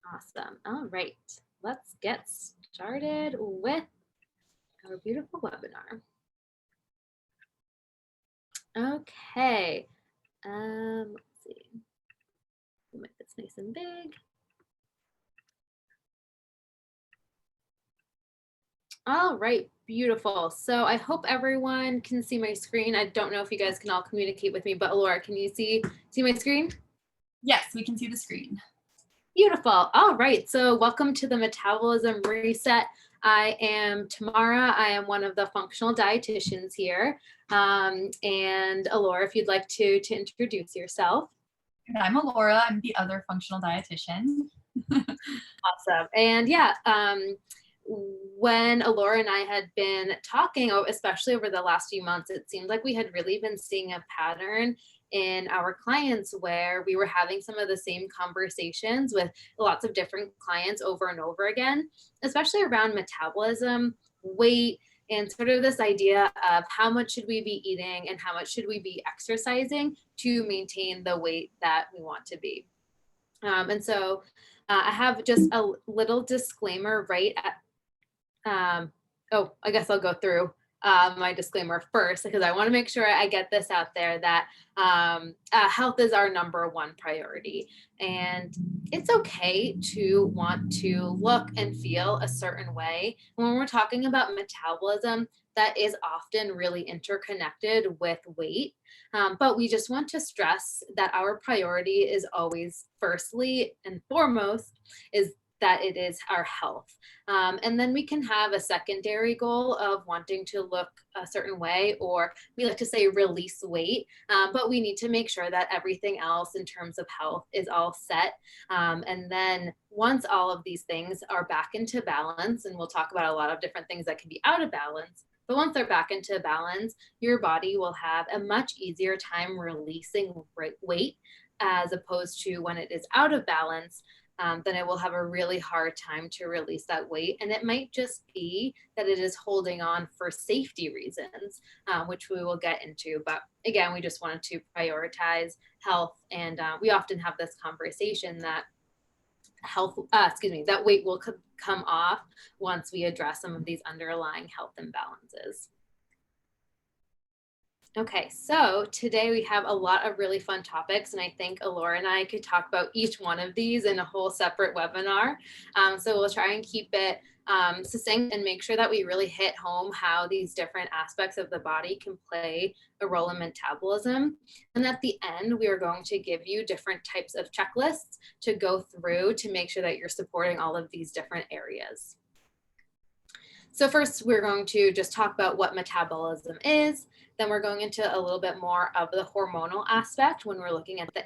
Awesome. All right, let's get started with our beautiful webinar. Okay, let's see. We'll make this nice and big. All right, beautiful. So I hope everyone can see my screen. I don't know if you guys can all communicate with me, but Laura, can you see my screen? Yes, we can see the screen. Beautiful. All right, so welcome to the Metabolism Reset. I am Tamara. I am one of the functional dietitians here. And Laura, if you'd like to introduce yourself. And I'm Alora. I'm the other functional dietitian. Awesome. And yeah, when Alora and I had been talking, especially over the last few months, it seemed like we had really been seeing a pattern in our clients where we were having some of the same conversations with lots of different clients over and over again, especially around metabolism, weight, and sort of this idea of how much should we be eating and how much should we be exercising to maintain the weight that we want to be. And so I have just a little disclaimer right at, I guess I'll go through my disclaimer first because I want to make sure I get this out there that health is our number one priority. And it's okay to want to look and feel a certain way. When we're talking about metabolism, that is often really interconnected with weight. But we just want to stress that our priority is always firstly and foremost is that it is our health. And then we can have a secondary goal of wanting to look a certain way, or we like to say release weight, but we need to make sure that everything else in terms of health is all set. And then once all of these things are back into balance, and we'll talk about a lot of different things that can be out of balance, but once they're back into balance, your body will have a much easier time releasing weight as opposed to when it is out of balance. Then it will have a really hard time to release that weight. And it might just be that it is holding on for safety reasons, which we will get into. But again, we just wanted to prioritize health. And we often have this conversation that that weight will come off once we address some of these underlying health imbalances. Okay, so today we have a lot of really fun topics, and I think Alora and I could talk about each one of these in a whole separate webinar. So we'll try and keep it succinct and make sure that we really hit home how these different aspects of the body can play a role in metabolism. And at the end, we are going to give you different types of checklists to go through to make sure that you're supporting all of these different areas. So first, we're going to just talk about what metabolism is. Then we're going into a little bit more of the hormonal aspect when we're looking at the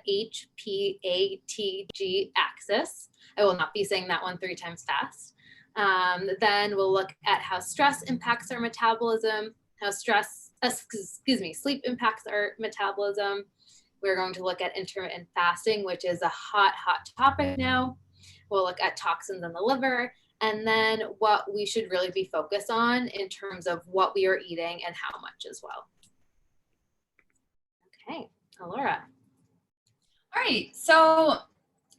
HPATG axis. I will not be saying that one 3 times fast. Then we'll look at how stress impacts our metabolism, how sleep impacts our metabolism. We're going to look at intermittent fasting, which is a hot topic now. We'll look at toxins in the liver, and then what we should really be focused on in terms of what we are eating and how much as well. Okay, Alora. All right, so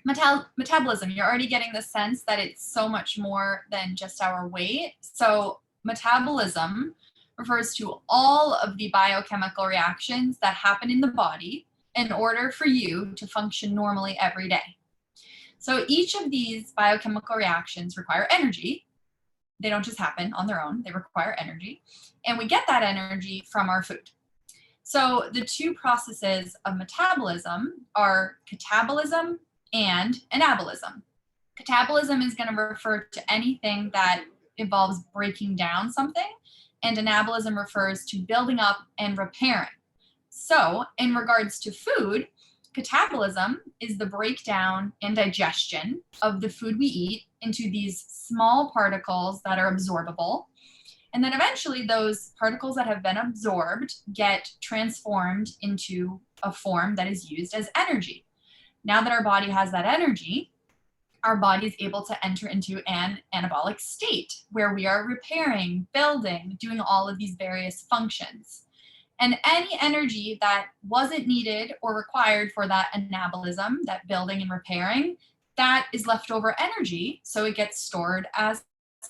metabolism, you're already getting the sense that it's so much more than just our weight. So metabolism refers to all of the biochemical reactions that happen in the body in order for you to function normally every day. So each of these biochemical reactions require energy. They don't just happen on their own, they require energy. And we get that energy from our food. So the 2 processes of metabolism are catabolism and anabolism. Catabolism is going to refer to anything that involves breaking down something, and anabolism refers to building up and repairing. So in regards to food, catabolism is the breakdown and digestion of the food we eat into these small particles that are absorbable. And then eventually those particles that have been absorbed get transformed into a form that is used as energy. Now that our body has that energy, our body is able to enter into an anabolic state where we are repairing, building, doing all of these various functions. And any energy that wasn't needed or required for that anabolism, that building and repairing, that is leftover energy, so it gets stored as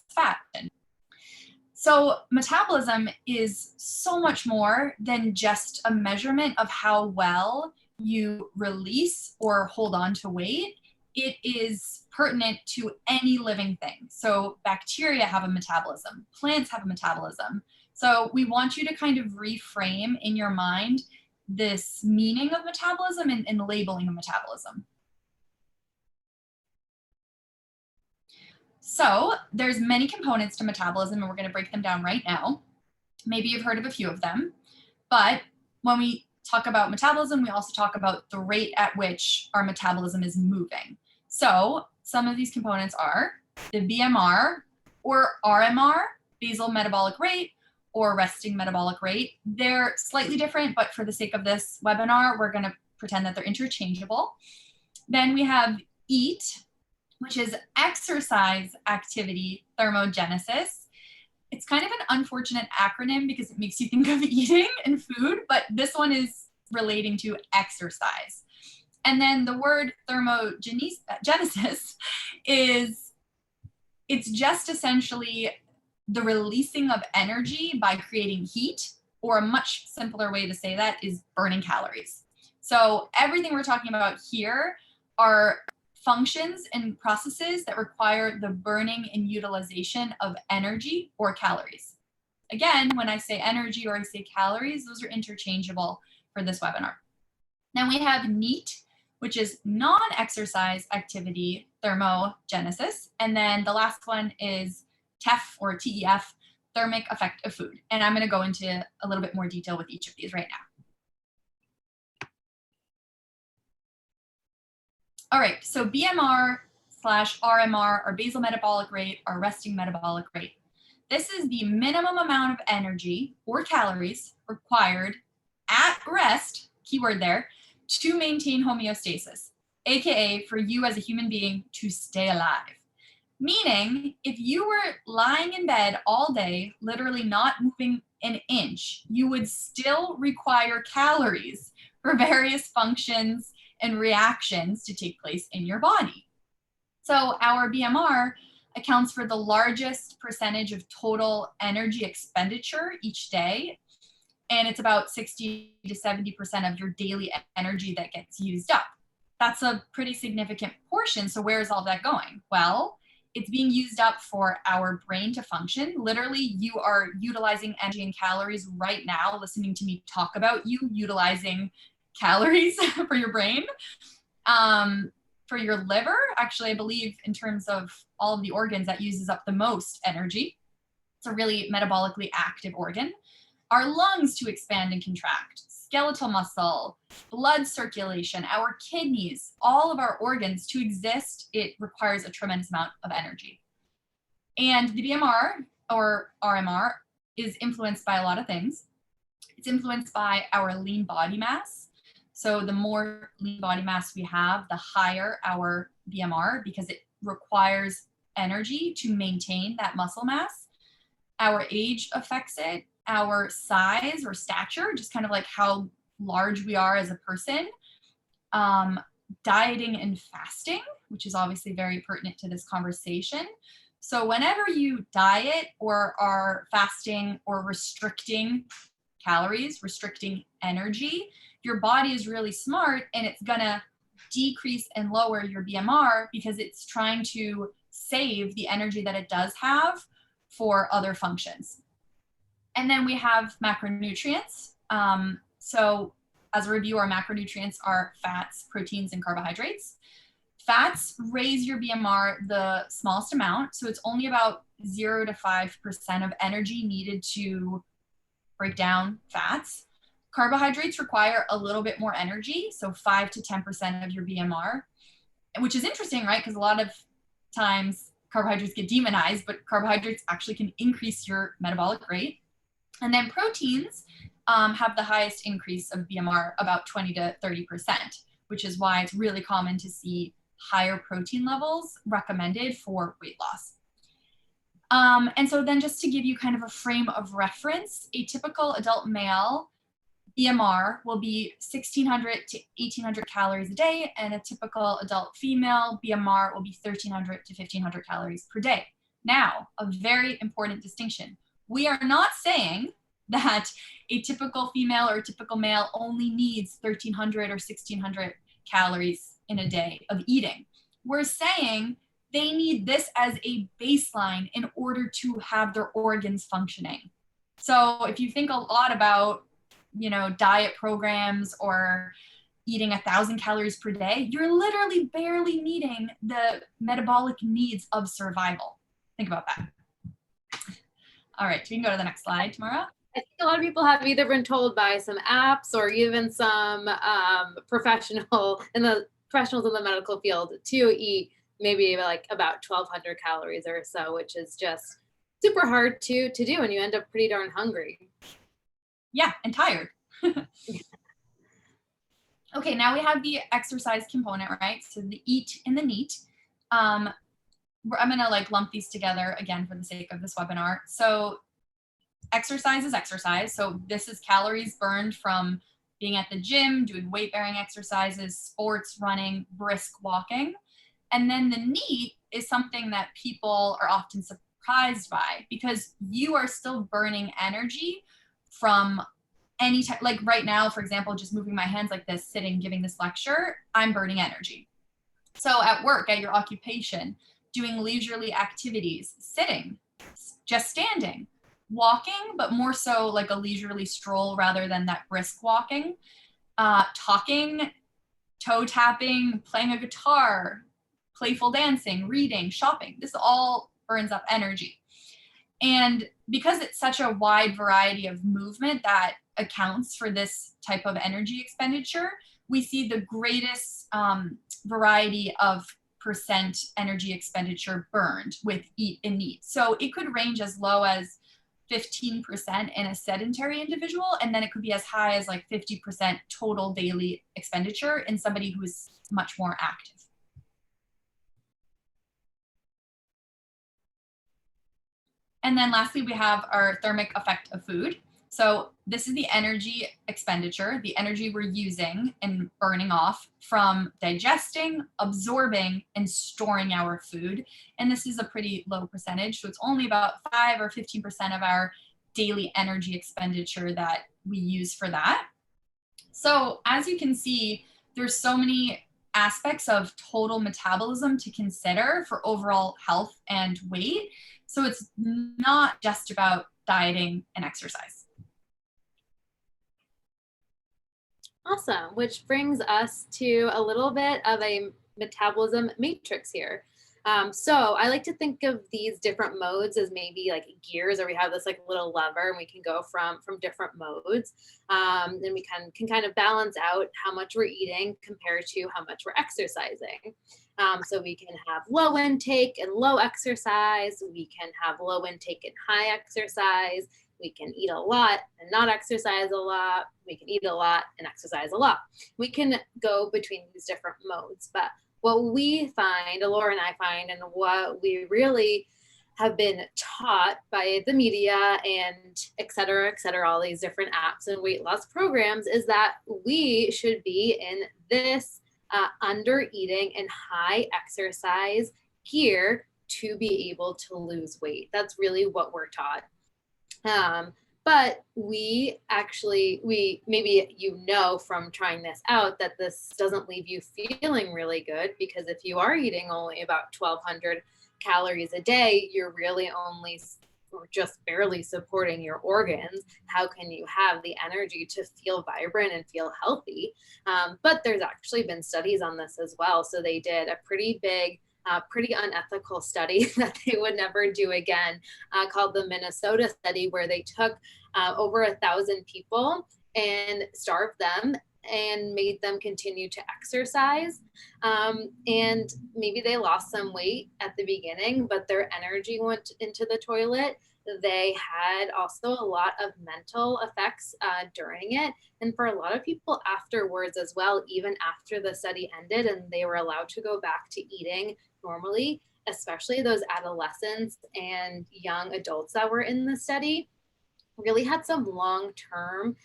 fat. So metabolism is so much more than just a measurement of how well you release or hold on to weight. It is pertinent to any living thing. So bacteria have a metabolism, plants have a metabolism. So we want you to kind of reframe in your mind this meaning of metabolism and labeling of metabolism. So there's many components to metabolism, and we're going to break them down right now. Maybe you've heard of a few of them, but when we talk about metabolism, we also talk about the rate at which our metabolism is moving. So some of these components are the BMR or RMR, basal metabolic rate, or resting metabolic rate. They're slightly different, but for the sake of this webinar, we're going to pretend that they're interchangeable. Then we have EAT, which is exercise activity thermogenesis. It's kind of an unfortunate acronym because it makes you think of eating and food, but this one is relating to exercise. And then the word thermogenesis it's just essentially the releasing of energy by creating heat, or a much simpler way to say that is burning calories. So everything we're talking about here are functions and processes that require the burning and utilization of energy or calories. Again, when I say energy or I say calories, those are interchangeable for this webinar. Then we have NEAT, which is non-exercise activity thermogenesis. And then the last one is TEF or TEF, thermic effect of food. And I'm going to go into a little bit more detail with each of these right now. All right, so BMR/RMR, or basal metabolic rate, or resting metabolic rate. This is the minimum amount of energy or calories required at rest, keyword there, to maintain homeostasis, AKA for you as a human being to stay alive. Meaning, if you were lying in bed all day, literally not moving an inch, you would still require calories for various functions and reactions to take place in your body. So our BMR accounts for the largest percentage of total energy expenditure each day. And it's about 60 to 70% of your daily energy that gets used up. That's a pretty significant portion. So where is all that going? Well, it's being used up for our brain to function. Literally, you are utilizing energy and calories right now, listening to me talk about you utilizing calories for your brain. For your liver, actually, I believe in terms of all of the organs, that uses up the most energy. It's a really metabolically active organ. Our lungs to expand and contract, skeletal muscle, blood circulation, our kidneys, all of our organs to exist, it requires a tremendous amount of energy. And the BMR or RMR is influenced by a lot of things. It's influenced by our lean body mass. So the more lean body mass we have, the higher our BMR, because it requires energy to maintain that muscle mass. Our age affects it, our size or stature, just kind of like how large we are as a person. Dieting and fasting, which is obviously very pertinent to this conversation. So whenever you diet or are fasting or restricting calories, restricting energy, your body is really smart and it's gonna decrease and lower your BMR because it's trying to save the energy that it does have for other functions. And then we have macronutrients. So as a review, our macronutrients are fats, proteins, and carbohydrates. Fats raise your BMR the smallest amount. So it's only about 0 to 5% of energy needed to break down fats. Carbohydrates require a little bit more energy, so 5 to 10% of your BMR, which is interesting, right? Because a lot of times carbohydrates get demonized, but carbohydrates actually can increase your metabolic rate. And then proteins have the highest increase of BMR, about 20 to 30%, which is why it's really common to see higher protein levels recommended for weight loss. And so then just to give you kind of a frame of reference, a typical adult male BMR will be 1,600 to 1,800 calories a day, and a typical adult female BMR will be 1,300 to 1,500 calories per day. Now, a very important distinction. We are not saying that a typical female or a typical male only needs 1,300 or 1,600 calories in a day of eating. We're saying they need this as a baseline in order to have their organs functioning. So if you think a lot about, diet programs or eating 1,000 calories per day, you're literally barely meeting the metabolic needs of survival. Think about that. All right, we can go to the next slide, Tamara. I think a lot of people have either been told by some apps or even some professionals in the medical field to eat maybe like about 1,200 calories or so, which is just super hard to do, and you end up pretty darn hungry. Yeah, and tired. Okay, now we have the exercise component, right? So the eat and the neat. I'm gonna lump these together again for the sake of this webinar. So exercise is exercise. So this is calories burned from being at the gym, doing weight bearing exercises, sports, running, brisk walking. And then the neat is something that people are often surprised by, because you are still burning energy from any type. Like right now, for example, just moving my hands like this, sitting, giving this lecture, I'm burning energy. So at work, at your occupation, doing leisurely activities, sitting, just standing, walking, but more so like a leisurely stroll rather than that brisk walking, talking, toe tapping, playing a guitar, playful dancing, reading, shopping. This all burns up energy. And because it's such a wide variety of movement that accounts for this type of energy expenditure, we see the greatest variety of percent energy expenditure burned with eat and neat. So it could range as low as 15% in a sedentary individual, and then it could be as high as like 50% total daily expenditure in somebody who is much more active. And then lastly, we have our thermic effect of food. So this is the energy expenditure, the energy we're using and burning off from digesting, absorbing, and storing our food. And this is a pretty low percentage. So it's only about 5 or 15% of our daily energy expenditure that we use for that. So as you can see, there's so many aspects of total metabolism to consider for overall health and weight. So it's not just about dieting and exercise. Awesome, which brings us to a little bit of a metabolism matrix here. So I like to think of these different modes as maybe like gears, or we have this like little lever and we can go from different modes. And we can kind of balance out how much we're eating compared to how much we're exercising. So we can have low intake and low exercise. We can have low intake and high exercise. We can eat a lot and not exercise a lot. We can eat a lot and exercise a lot. We can go between these different modes. But what we find, Laura and I find, and what we really have been taught by the media and et cetera, all these different apps and weight loss programs, is that we should be in this under eating and high exercise gear to be able to lose weight. That's really what we're taught. But maybe from trying this out that this doesn't leave you feeling really good, because if you are eating only about 1,200 calories a day, you're really only just barely supporting your organs. How can you have the energy to feel vibrant and feel healthy? But there's actually been studies on this as well. So they did a pretty big pretty unethical study that they would never do again, called the Minnesota study, where they took over 1,000 people and starved them and made them continue to exercise. And maybe they lost some weight at the beginning, but their energy went into the toilet. They had also a lot of mental effects during it. And for a lot of people afterwards as well, even after the study ended and they were allowed to go back to eating normally, especially those adolescents and young adults that were in the study, really had some long-term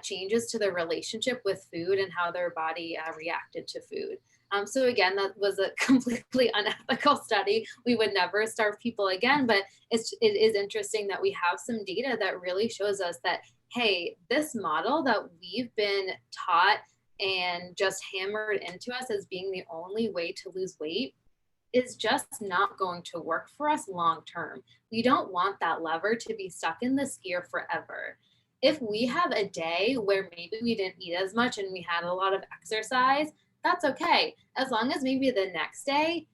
changes to their relationship with food and how their body reacted to food. So again, that was a completely unethical study. We would never starve people again, but it is interesting that we have some data that really shows us that, hey, this model that we've been taught and just hammered into us as being the only way to lose weight is just not going to work for us long term. We don't want that lever to be stuck in this gear forever. If we have a day where maybe we didn't eat as much and we had a lot of exercise, that's okay. As long as maybe the next day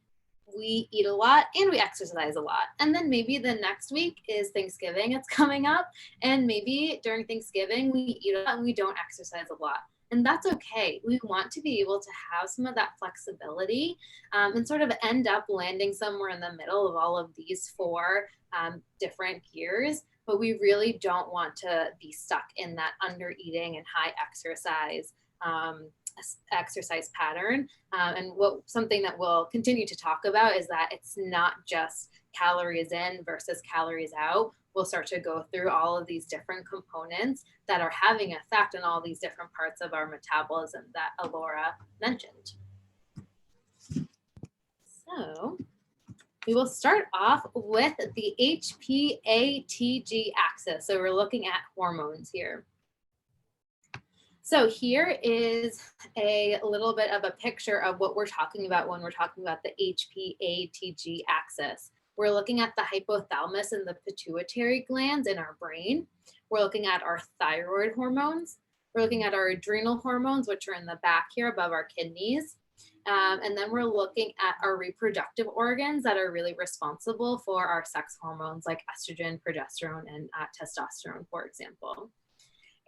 we eat a lot and we exercise a lot. And then maybe the next week is Thanksgiving, it's coming up. And maybe during Thanksgiving, we eat a lot and we don't exercise a lot. And that's okay. We want to be able to have some of that flexibility and sort of end up landing somewhere in the middle of all of these four different gears. But we really don't want to be stuck in that under eating and high exercise pattern. And something that we'll continue to talk about is that it's not just calories in versus calories out. We'll start to go through all of these different components that are having an effect on all these different parts of our metabolism that Alora mentioned. So we will start off with the HPA-TG axis. So we're looking at hormones here. So here is a little bit of a picture of what we're talking about when we're talking about the HPA-TG axis. We're looking at the hypothalamus and the pituitary glands in our brain. We're looking at our thyroid hormones. We're looking at our adrenal hormones, which are in the back here above our kidneys. And then we're looking at our reproductive organs that are really responsible for our sex hormones like estrogen, progesterone, and testosterone, for example.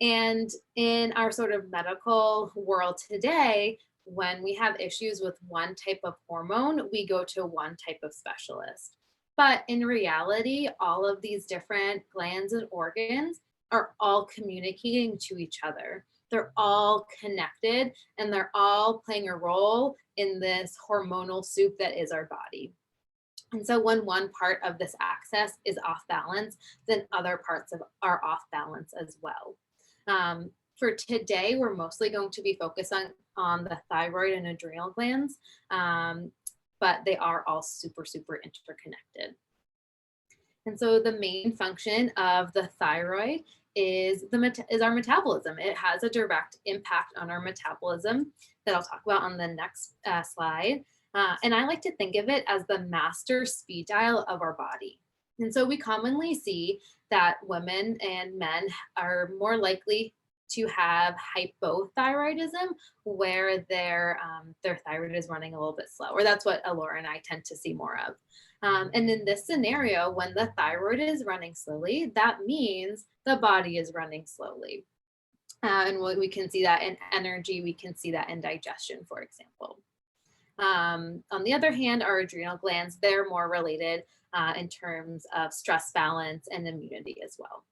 And in our sort of medical world today, when we have issues with one type of hormone, we go to one type of specialist. But in reality, all of these different glands and organs are all communicating to each other. They're all connected and they're all playing a role in this hormonal soup that is our body. And so when one part of this axis is off balance, then other parts are off balance as well. For today, we're mostly going to be focused on the thyroid and adrenal glands, but they are all super, super interconnected. And so the main function of the thyroid is our metabolism. It has a direct impact on our metabolism that I'll talk about on the next slide. And I like to think of it as the master speed dial of our body. And so we commonly see that women and men are more likely to have hypothyroidism, where their thyroid is running a little bit slower. That's what Alora and I tend to see more of. And in this scenario, when the thyroid is running slowly, that means the body is running slowly. And we can see that in energy, we can see that in digestion, for example. On the other hand, our adrenal glands, they're more related in terms of stress balance and immunity as well.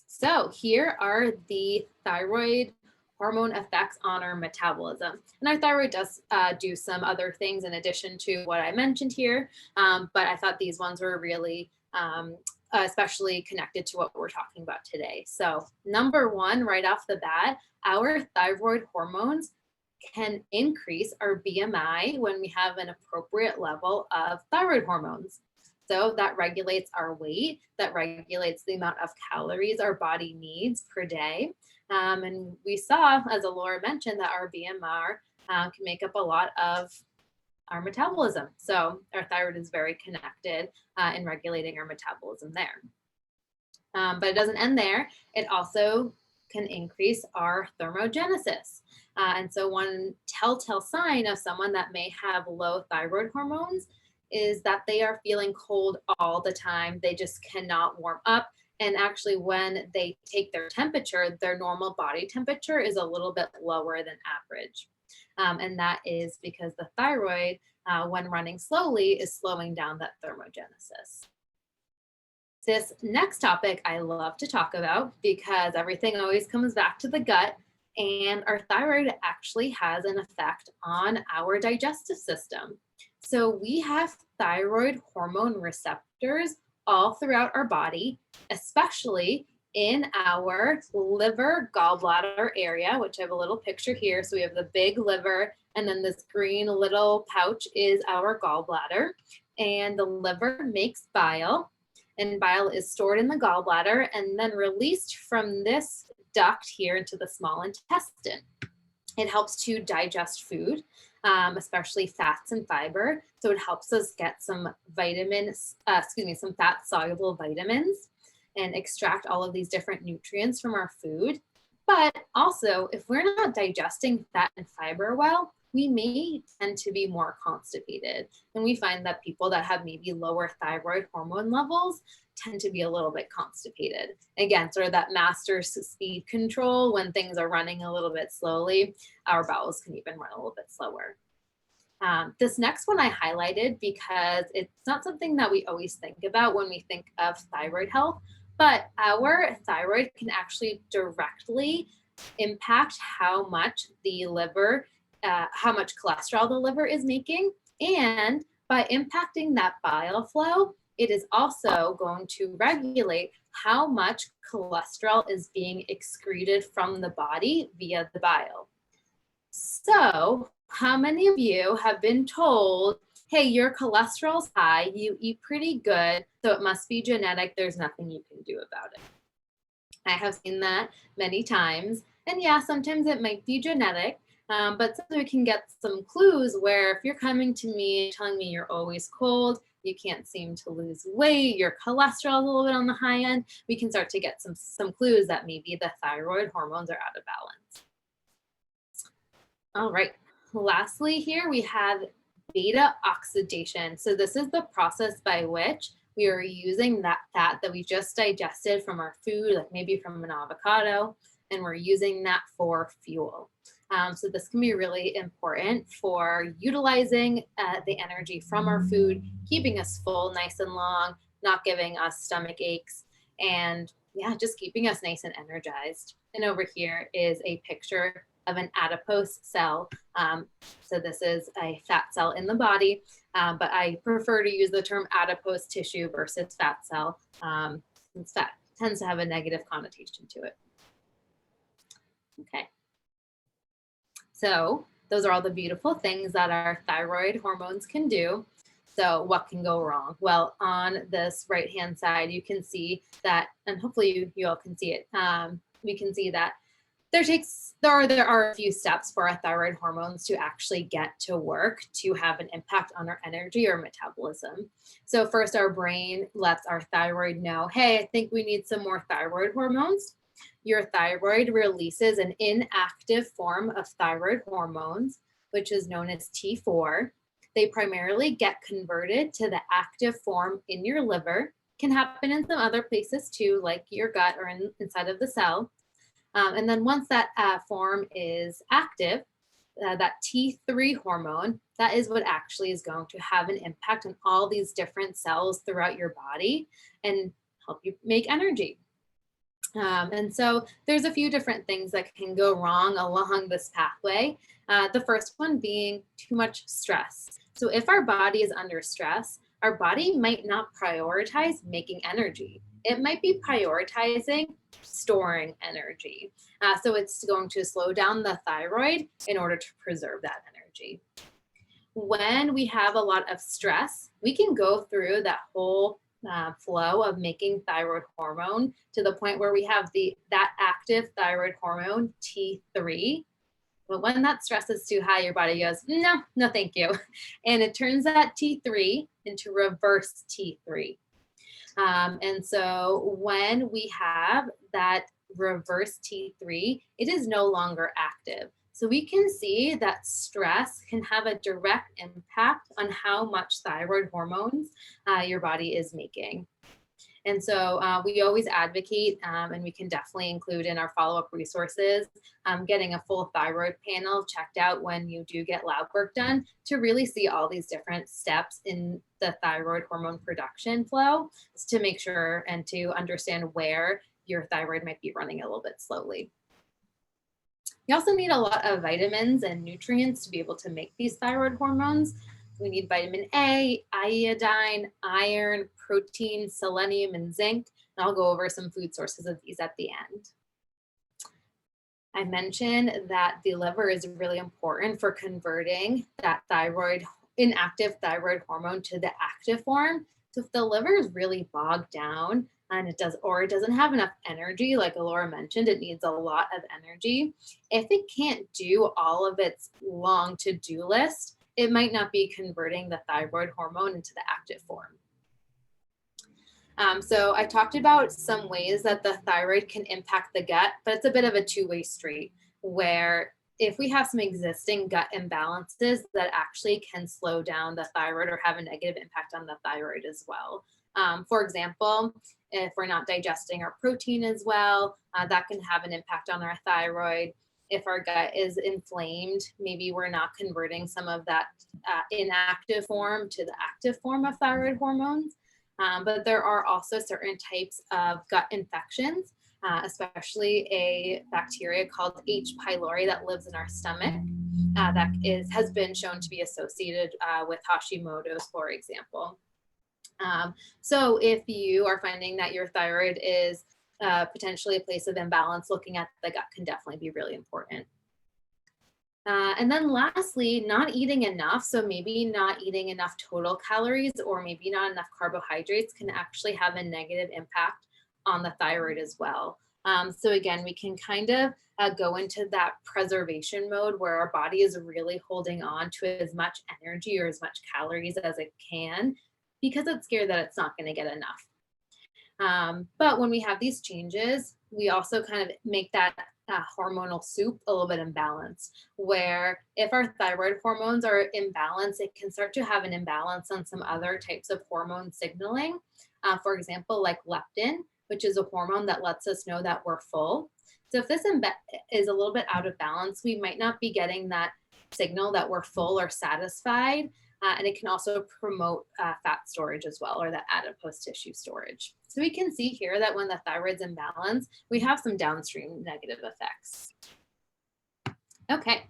So here are the thyroid hormone effects on our metabolism. And our thyroid does do some other things in addition to what I mentioned here, but I thought these ones were really especially connected to what we're talking about today. So number one, right off the bat, our thyroid hormones can increase our BMI when we have an appropriate level of thyroid hormones. So that regulates our weight, that regulates the amount of calories our body needs per day. And we saw, as Alora mentioned, that our BMR can make up a lot of our metabolism. So our thyroid is very connected in regulating our metabolism there. But it doesn't end there. It also can increase our thermogenesis. And so one telltale sign of someone that may have low thyroid hormones is that they are feeling cold all the time. They just cannot warm up. And actually, when they take their temperature, their normal body temperature is a little bit lower than average. And that is because the thyroid, when running slowly, is slowing down that thermogenesis. This next topic I love to talk about because everything always comes back to the gut, and our thyroid actually has an effect on our digestive system. So we have thyroid hormone receptors all throughout our body, especially in our liver gallbladder area, which I have a little picture here. So we have the big liver, and then this green little pouch is our gallbladder. And the liver makes bile, and bile is stored in the gallbladder and then released from this duct here into the small intestine. It helps to digest food, especially fats and fiber. So it helps us get some some fat-soluble vitamins and extract all of these different nutrients from our food. But also, if we're not digesting fat and fiber well, we may tend to be more constipated. And we find that people that have maybe lower thyroid hormone levels tend to be a little bit constipated. Again, sort of that master speed control. When things are running a little bit slowly, our bowels can even run a little bit slower. This next one I highlighted because it's not something that we always think about when we think of thyroid health, but our thyroid can actually directly impact how much the liver, how much cholesterol the liver is making. And by impacting that bile flow, it is also going to regulate how much cholesterol is being excreted from the body via the bile. So, how many of you have been told, hey, your cholesterol's high, you eat pretty good, so it must be genetic, there's nothing you can do about it? I have seen that many times. And yeah, sometimes it might be genetic, but sometimes we can get some clues where if you're coming to me telling me you're always cold, you can't seem to lose weight, your cholesterol is a little bit on the high end, we can start to get some clues that maybe the thyroid hormones are out of balance. All right, lastly here we have beta oxidation. So this is the process by which we are using that fat that we just digested from our food, like maybe from an avocado, and we're using that for fuel. So this can be really important for utilizing the energy from our food, keeping us full nice and long, not giving us stomach aches, and yeah, just keeping us nice and energized. And over here is a picture of an adipose cell. So this is a fat cell in the body, but I prefer to use the term adipose tissue versus fat cell, since fat tends to have a negative connotation to it. Okay. So those are all the beautiful things that our thyroid hormones can do. So what can go wrong? Well, on this right-hand side, you can see that, and hopefully you all can see it. We can see that there are a few steps for our thyroid hormones to actually get to work to have an impact on our energy or metabolism. So first, our brain lets our thyroid know, hey, I think we need some more thyroid hormones. Your thyroid releases an inactive form of thyroid hormones, which is known as T4. They primarily get converted to the active form in your liver. Can happen in some other places too, like your gut or inside of the cell. And then once that form is active, that T3 hormone, that is what actually is going to have an impact on all these different cells throughout your body and help you make energy. And so there's a few different things that can go wrong along this pathway. The first one being too much stress. So if our body is under stress, our body might not prioritize making energy. It might be prioritizing storing energy. So it's going to slow down the thyroid in order to preserve that energy. When we have a lot of stress, we can go through that whole flow of making thyroid hormone to the point where we have that active thyroid hormone T3. But when that stress is too high, your body goes, no, thank you. And it turns that T3 into reverse T3. And so when we have that reverse T3, it is no longer active. So we can see that stress can have a direct impact on how much thyroid hormones your body is making. And so we always advocate, and we can definitely include in our follow-up resources, getting a full thyroid panel checked out when you do get lab work done to really see all these different steps in the thyroid hormone production flow to make sure and to understand where your thyroid might be running a little bit slowly. You also need a lot of vitamins and nutrients to be able to make these thyroid hormones. We need vitamin A, iodine, iron, protein, selenium, and zinc. And I'll go over some food sources of these at the end. I mentioned that the liver is really important for converting that inactive thyroid hormone to the active form. So if the liver is really bogged down and it doesn't have enough energy, like Laura mentioned, it needs a lot of energy. If it can't do all of its long to-do list, it might not be converting the thyroid hormone into the active form. So I talked about some ways that the thyroid can impact the gut, but it's a bit of a two-way street where if we have some existing gut imbalances that actually can slow down the thyroid or have a negative impact on the thyroid as well. For example, if we're not digesting our protein as well, that can have an impact on our thyroid. If our gut is inflamed, maybe we're not converting some of that inactive form to the active form of thyroid hormones. But there are also certain types of gut infections, especially a bacteria called H. pylori that lives in our stomach has been shown to be associated with Hashimoto's, for example. So if you are finding that your thyroid is potentially a place of imbalance, looking at the gut can definitely be really important. And then lastly, not eating enough. So maybe not eating enough total calories or maybe not enough carbohydrates can actually have a negative impact on the thyroid as well. So again, we can kind of go into that preservation mode where our body is really holding on to as much energy or as much calories as it can because it's scared that it's not going to get enough. But when we have these changes, we also kind of make that hormonal soup a little bit imbalanced, where if our thyroid hormones are imbalanced, it can start to have an imbalance on some other types of hormone signaling. For example, like leptin, which is a hormone that lets us know that we're full. So if this is a little bit out of balance, we might not be getting that signal that we're full or satisfied. And it can also promote fat storage as well, or that adipose tissue storage. So we can see here that when the thyroid's imbalanced, we have some downstream negative effects. Okay,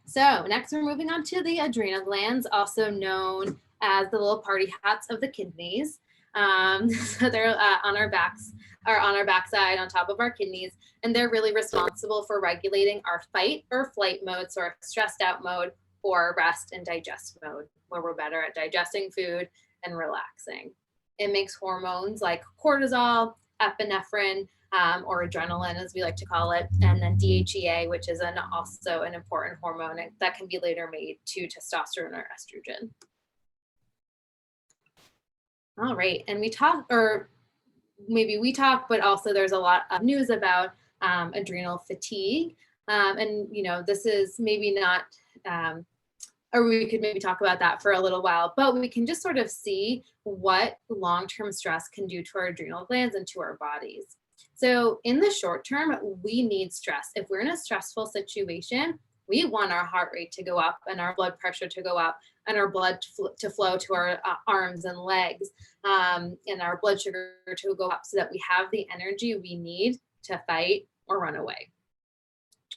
so next we're moving on to the adrenal glands, also known as the little party hats of the kidneys. So they're on our backs, or on our backside on top of our kidneys, and they're really responsible for regulating our fight or flight mode, so our stressed out mode, or rest and digest mode, where we're better at digesting food and relaxing. It makes hormones like cortisol, epinephrine, or adrenaline, as we like to call it, and then DHEA, which is also an important hormone that can be later made to testosterone or estrogen. All right, and we talk, or maybe we talk, but also there's a lot of news about adrenal fatigue. And, this is maybe not, or we could maybe talk about that for a little while, but we can just sort of see what long-term stress can do to our adrenal glands and to our bodies. So in the short term, we need stress. If we're in a stressful situation, we want our heart rate to go up and our blood pressure to go up and our blood to flow to our arms and legs, and our blood sugar to go up so that we have the energy we need to fight or run away.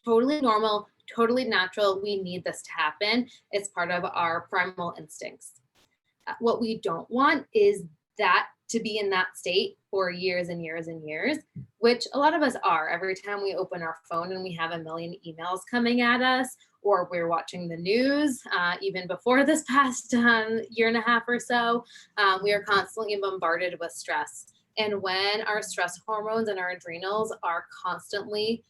Totally normal, totally natural. We need this to happen. It's part of our primal instincts. What we don't want is that to be in that state for years and years and years, which a lot of us are. Every time we open our phone and we have a million emails coming at us, or we're watching the news, even before this past year and a half or so, we are constantly bombarded with stress. And when our stress hormones and our adrenals are constantly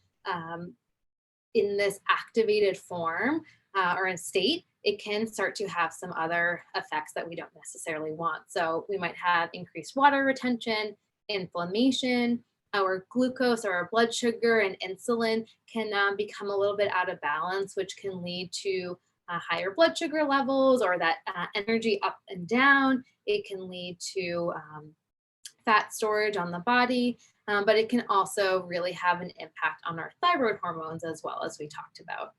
in this activated form or in state, it can start to have some other effects that we don't necessarily want. So we might have increased water retention, inflammation, our glucose or our blood sugar and insulin can become a little bit out of balance, which can lead to higher blood sugar levels or that energy up and down. It can lead to fat storage on the body, but it can also really have an impact on our thyroid hormones as well, as we talked about.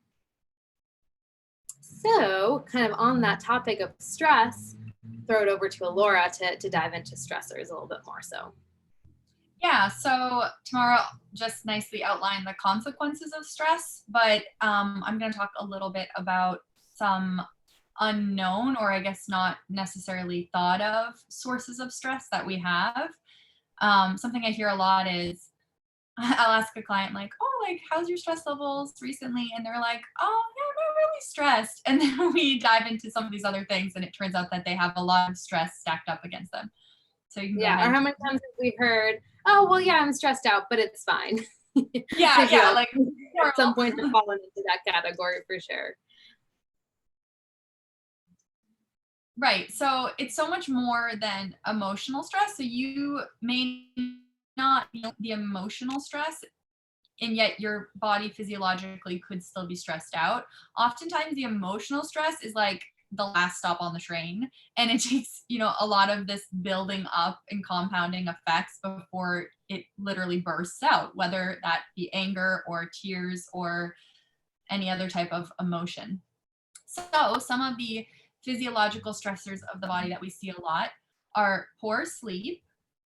So kind of on that topic of stress, throw it over to Alora to dive into stressors a little bit more so. Yeah, so Tamara just nicely outlined the consequences of stress, but I'm going to talk a little bit about some unknown, or I guess not necessarily thought of, sources of stress that we have. Something I hear a lot is I'll ask a client like, "Oh, like how's your stress levels recently?" And they're like, "Oh, yeah, I'm not really stressed." And then we dive into some of these other things, and it turns out that they have a lot of stress stacked up against them. So you can go Yeah. ahead. Or how many times have we heard, oh, well, yeah, I'm stressed out, but it's fine. Yeah, Because yeah, yeah, like at some normal. point have fallen into that category for sure. Right. So it's so much more than emotional stress. So you may not feel the emotional stress, and yet your body physiologically could still be stressed out. Oftentimes, the emotional stress is like the last stop on the train, and it takes, a lot of this building up and compounding effects before it literally bursts out, whether that be anger or tears or any other type of emotion. So, some of the physiological stressors of the body that we see a lot are poor sleep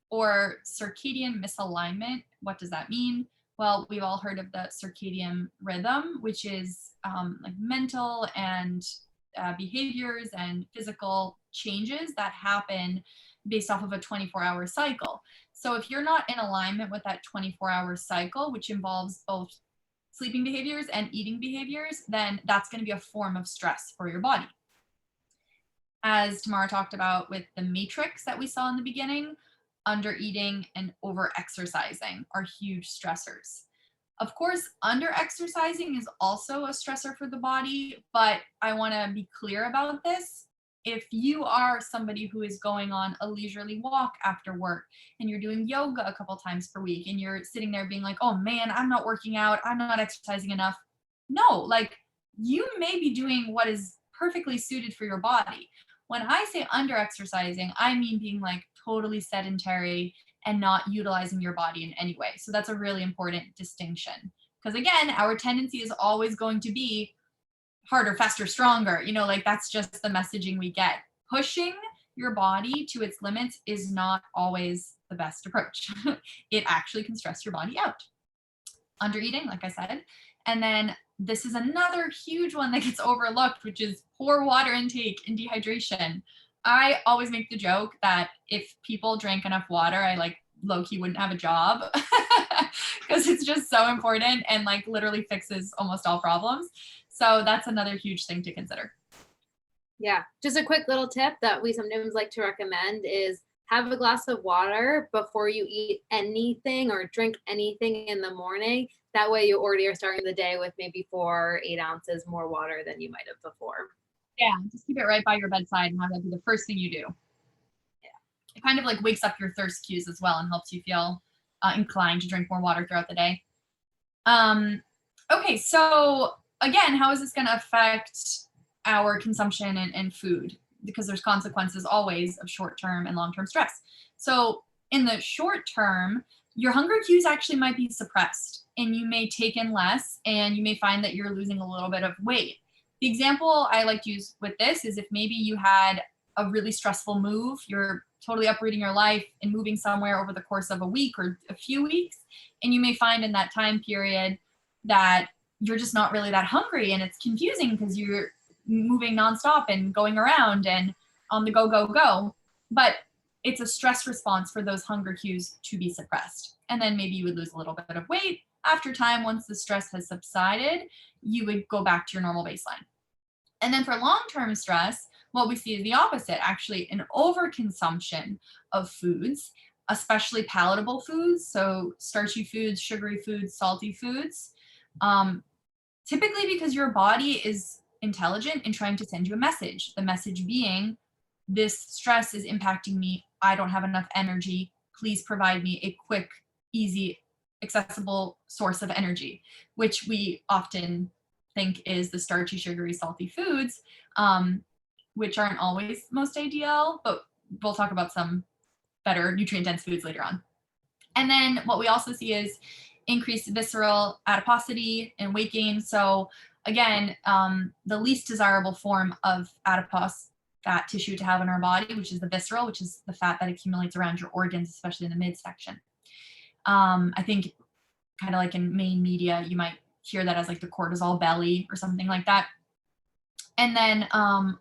or circadian misalignment. What does that mean? Well, we've all heard of the circadian rhythm, which is like mental and behaviors and physical changes that happen based off of a 24-hour cycle. So, if you're not in alignment with that 24-hour cycle, which involves both sleeping behaviors and eating behaviors, then that's going to be a form of stress for your body. As Tamara talked about with the matrix that we saw in the beginning, under eating and over exercising are huge stressors. Of course, under exercising is also a stressor for the body, but I want to be clear about this. If you are somebody who is going on a leisurely walk after work and you're doing yoga a couple times per week and you're sitting there being like, oh man, I'm not working out, I'm not exercising enough. No, like you may be doing what is perfectly suited for your body. When I say under exercising, I mean being like totally sedentary and not utilizing your body in any way. So that's a really important distinction. Because again, our tendency is always going to be harder, faster, stronger. Like that's just the messaging we get. Pushing your body to its limits is not always the best approach. It actually can stress your body out. Under eating, like I said. And then this is another huge one that gets overlooked, which is poor water intake and dehydration. I always make the joke that if people drank enough water, I like low-key wouldn't have a job because it's just so important and like literally fixes almost all problems. So that's another huge thing to consider. Yeah. Just a quick little tip that we sometimes like to recommend is have a glass of water before you eat anything or drink anything in the morning. That way you already are starting the day with maybe 4 or 8 ounces more water than you might have before. Yeah, just keep it right by your bedside and have that be the first thing you do. Yeah. It kind of like wakes up your thirst cues as well and helps you feel inclined to drink more water throughout the day. Okay, so again, how is this going to affect our consumption and food? Because there's consequences always of short-term and long-term stress. So in the short term, your hunger cues actually might be suppressed and you may take in less and you may find that you're losing a little bit of weight. The example I like to use with this is if maybe you had a really stressful move, you're totally uprooting your life and moving somewhere over the course of a week or a few weeks, and you may find in that time period that you're just not really that hungry and it's confusing because you're moving nonstop and going around and on the go, go, go. But it's a stress response for those hunger cues to be suppressed. And then maybe you would lose a little bit of weight. After time, once the stress has subsided, you would go back to your normal baseline. And then for long-term stress, what we see is the opposite, actually an overconsumption of foods, especially palatable foods. So starchy foods, sugary foods, salty foods. Typically because your body is intelligent in trying to send you a message. The message being, this stress is impacting me. I don't have enough energy. Please provide me a quick, easy, accessible source of energy, which we often think is the starchy, sugary, salty foods, which aren't always most ideal, but we'll talk about some better nutrient-dense foods later on. And then what we also see is increased visceral adiposity and weight gain. So again, the least desirable form of adipose fat tissue to have in our body, which is the visceral, which is the fat that accumulates around your organs, especially in the midsection. I think kind of like in main media, you might hear that as like the cortisol belly or something like that. And then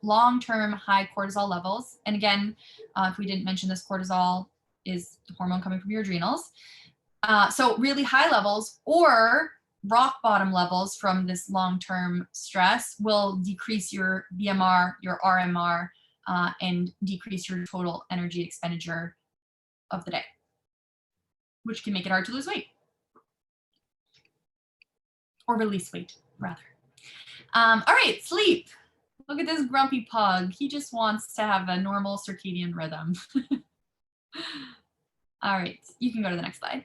long-term high cortisol levels. And again, if we didn't mention this, cortisol is the hormone coming from your adrenals. So really high levels or rock bottom levels from this long-term stress will decrease your BMR, your RMR, and decrease your total energy expenditure of the day, which can make it hard to lose weight. Or release weight, rather. All right, sleep. Look at this grumpy pug. He just wants to have a normal circadian rhythm. All right, you can go to the next slide.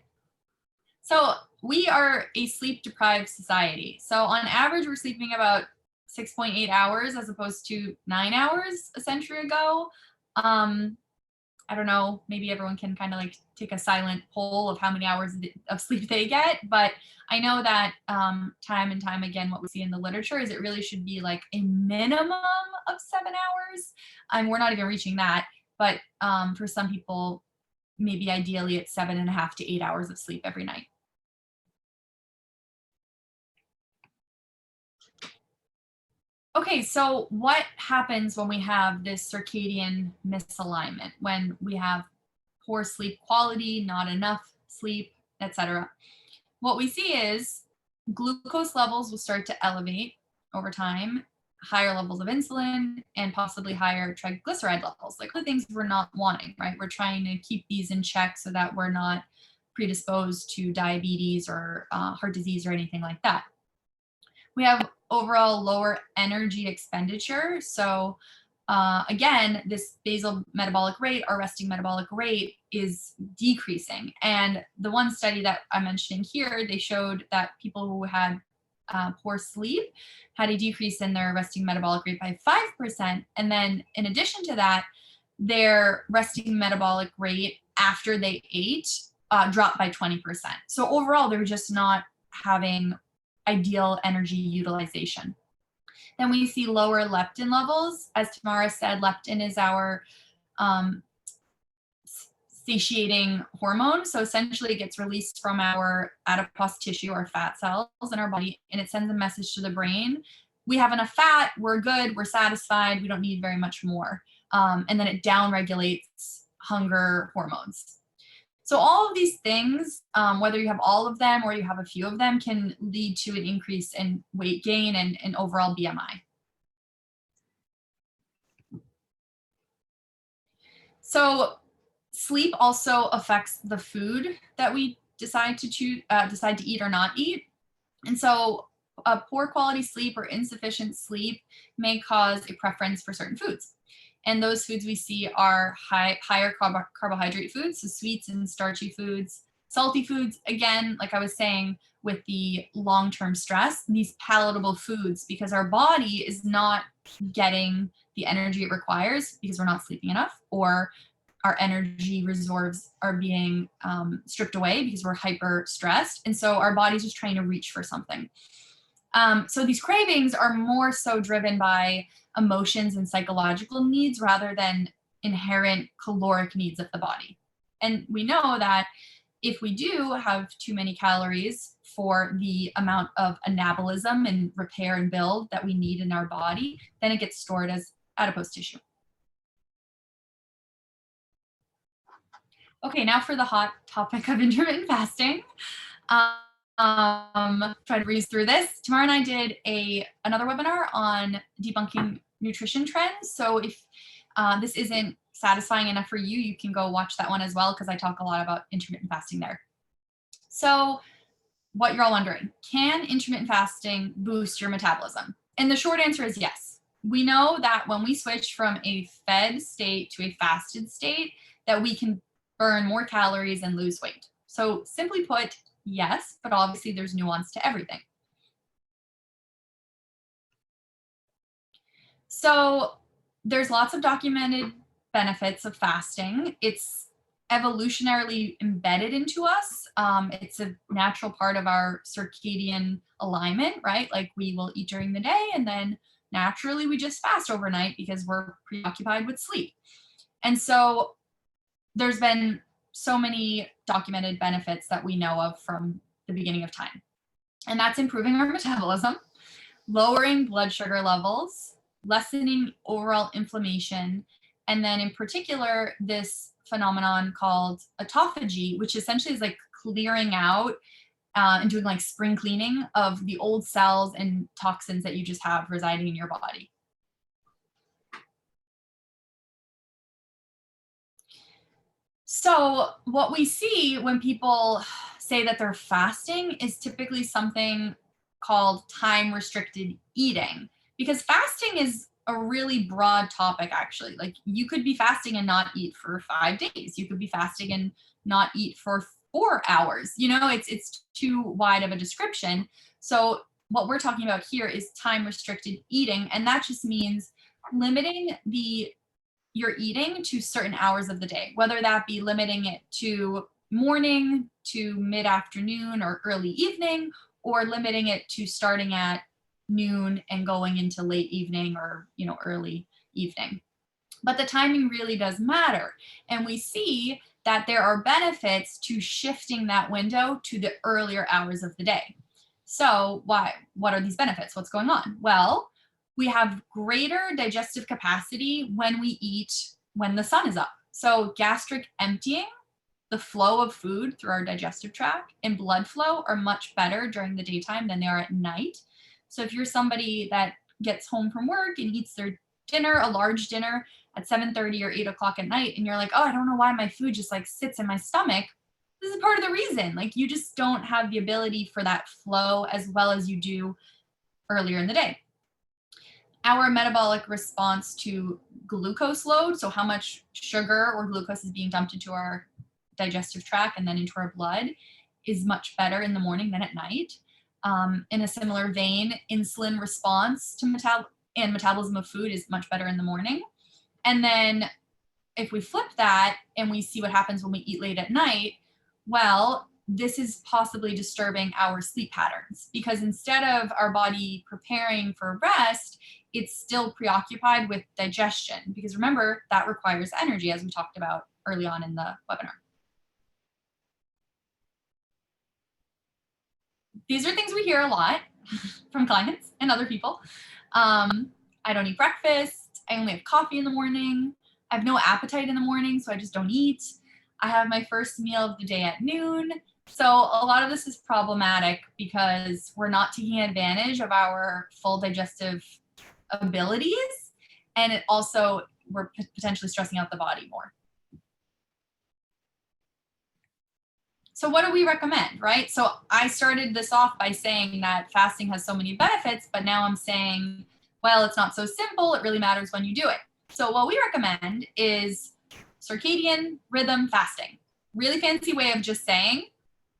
So we are a sleep deprived society. So on average, we're sleeping about 6.8 hours as opposed to 9 hours a century ago. I don't know, maybe everyone can kind of like take a silent poll of how many hours of sleep they get. But I know that time and time again, what we see in the literature is it really should be like a minimum of 7 hours. We're not even reaching that. But for some people, maybe ideally it's 7.5 to 8 hours of sleep every night. Okay, so what happens when we have this circadian misalignment, when we have poor sleep quality, not enough sleep, etc.? What we see is glucose levels will start to elevate over time, higher levels of insulin, and possibly higher triglyceride levels, like the things we're not wanting, right? We're trying to keep these in check so that we're not predisposed to diabetes or heart disease or anything like that. We have overall lower energy expenditure. So again, this basal metabolic rate, our resting metabolic rate, is decreasing. And the one study that I'm mentioning here, they showed that people who had poor sleep had a decrease in their resting metabolic rate by 5%. And then in addition to that, their resting metabolic rate after they ate dropped by 20%. So overall, they're just not having ideal energy utilization. Then we see lower leptin levels. As Tamara said, leptin is our satiating hormone. So essentially it gets released from our adipose tissue, our fat cells in our body, and it sends a message to the brain. We have enough fat, we're good, we're satisfied, we don't need very much more. And then it downregulates hunger hormones. So all of these things, whether you have all of them or you have a few of them, can lead to an increase in weight gain and overall BMI. So sleep also affects the food that we decide to eat or not eat. And so a poor quality sleep or insufficient sleep may cause a preference for certain foods. And those foods we see are higher carbohydrate foods, so sweets and starchy foods, salty foods, again, like I was saying, with the long-term stress, these palatable foods, because our body is not getting the energy it requires because we're not sleeping enough, or our energy reserves are being stripped away because we're hyper stressed. And so our body's just trying to reach for something. So these cravings are more so driven by emotions and psychological needs rather than inherent caloric needs of the body. And we know that if we do have too many calories for the amount of anabolism and repair and build that we need in our body, then it gets stored as adipose tissue. Okay, now for the hot topic of intermittent fasting. Try to breeze through this. Tamara and I did another webinar on debunking nutrition trends. So if this isn't satisfying enough for you, you can go watch that one as well, because I talk a lot about intermittent fasting there. So what you're all wondering, can intermittent fasting boost your metabolism? And the short answer is yes. We know that when we switch from a fed state to a fasted state, that we can burn more calories and lose weight. So simply put, yes, but obviously there's nuance to everything. So there's lots of documented benefits of fasting. It's evolutionarily embedded into us. It's a natural part of our circadian alignment, right? Like we will eat during the day and then naturally we just fast overnight because we're preoccupied with sleep. And so there's been so many documented benefits that we know of from the beginning of time. And that's improving our metabolism, lowering blood sugar levels, lessening overall inflammation, and then in particular, this phenomenon called autophagy, which essentially is like clearing out and doing like spring cleaning of the old cells and toxins that you just have residing in your body. So what we see when people say that they're fasting is typically something called time restricted eating, because fasting is a really broad topic actually. Like you could be fasting and not eat for 5 days. You could be fasting and not eat for 4 hours. You know, it's too wide of a description. So what we're talking about here is time restricted eating, and that just means limiting your eating to certain hours of the day, whether that be limiting it to morning to mid afternoon or early evening, or limiting it to starting at noon and going into late evening or, you know, early evening. But the timing really does matter. And we see that there are benefits to shifting that window to the earlier hours of the day. So what are these benefits? What's going on? Well, we have greater digestive capacity when we eat when the sun is up. So gastric emptying, the flow of food through our digestive tract, and blood flow are much better during the daytime than they are at night. So if you're somebody that gets home from work and eats their dinner, a large dinner at 7:30 or 8 o'clock at night, and you're like, oh, I don't know why my food just like sits in my stomach. This is part of the reason. Like you just don't have the ability for that flow as well as you do earlier in the day. Our metabolic response to glucose load, so how much sugar or glucose is being dumped into our digestive tract and then into our blood, is much better in the morning than at night. In a similar vein, insulin response to metabolism of food is much better in the morning. And then if we flip that and we see what happens when we eat late at night, well, this is possibly disturbing our sleep patterns, because instead of our body preparing for rest, it's still preoccupied with digestion, because remember, that requires energy, as we talked about early on in the webinar. These are things we hear a lot from clients and other people. I don't eat breakfast. I only have coffee in the morning. I have no appetite in the morning, so I just don't eat. I have my first meal of the day at noon. So a lot of this is problematic because we're not taking advantage of our full digestive abilities, and it also, we're potentially stressing out the body more. So what do we recommend, right? So I started this off by saying that fasting has so many benefits, but now I'm saying, well, it's not so simple. It really matters when you do it. So what we recommend is circadian rhythm fasting. Really fancy way of just saying,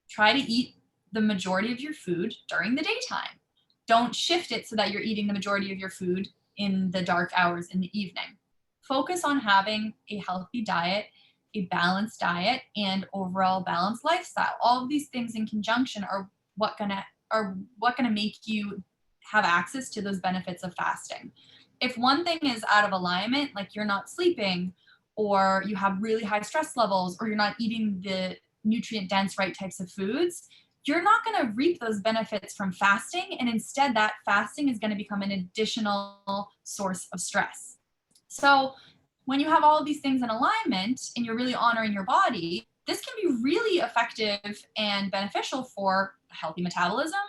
try to eat the majority of your food during the daytime. Don't shift it so that you're eating the majority of your food in the dark hours in the evening. Focus on having a healthy diet, a balanced diet, and overall balanced lifestyle. All of these things in conjunction are what gonna make you have access to those benefits of fasting. If one thing is out of alignment, like you're not sleeping, or you have really high stress levels, or you're not eating the nutrient dense right types of foods, you're not going to reap those benefits from fasting. And instead, that fasting is going to become an additional source of stress. So when you have all of these things in alignment and you're really honoring your body, this can be really effective and beneficial for healthy metabolism,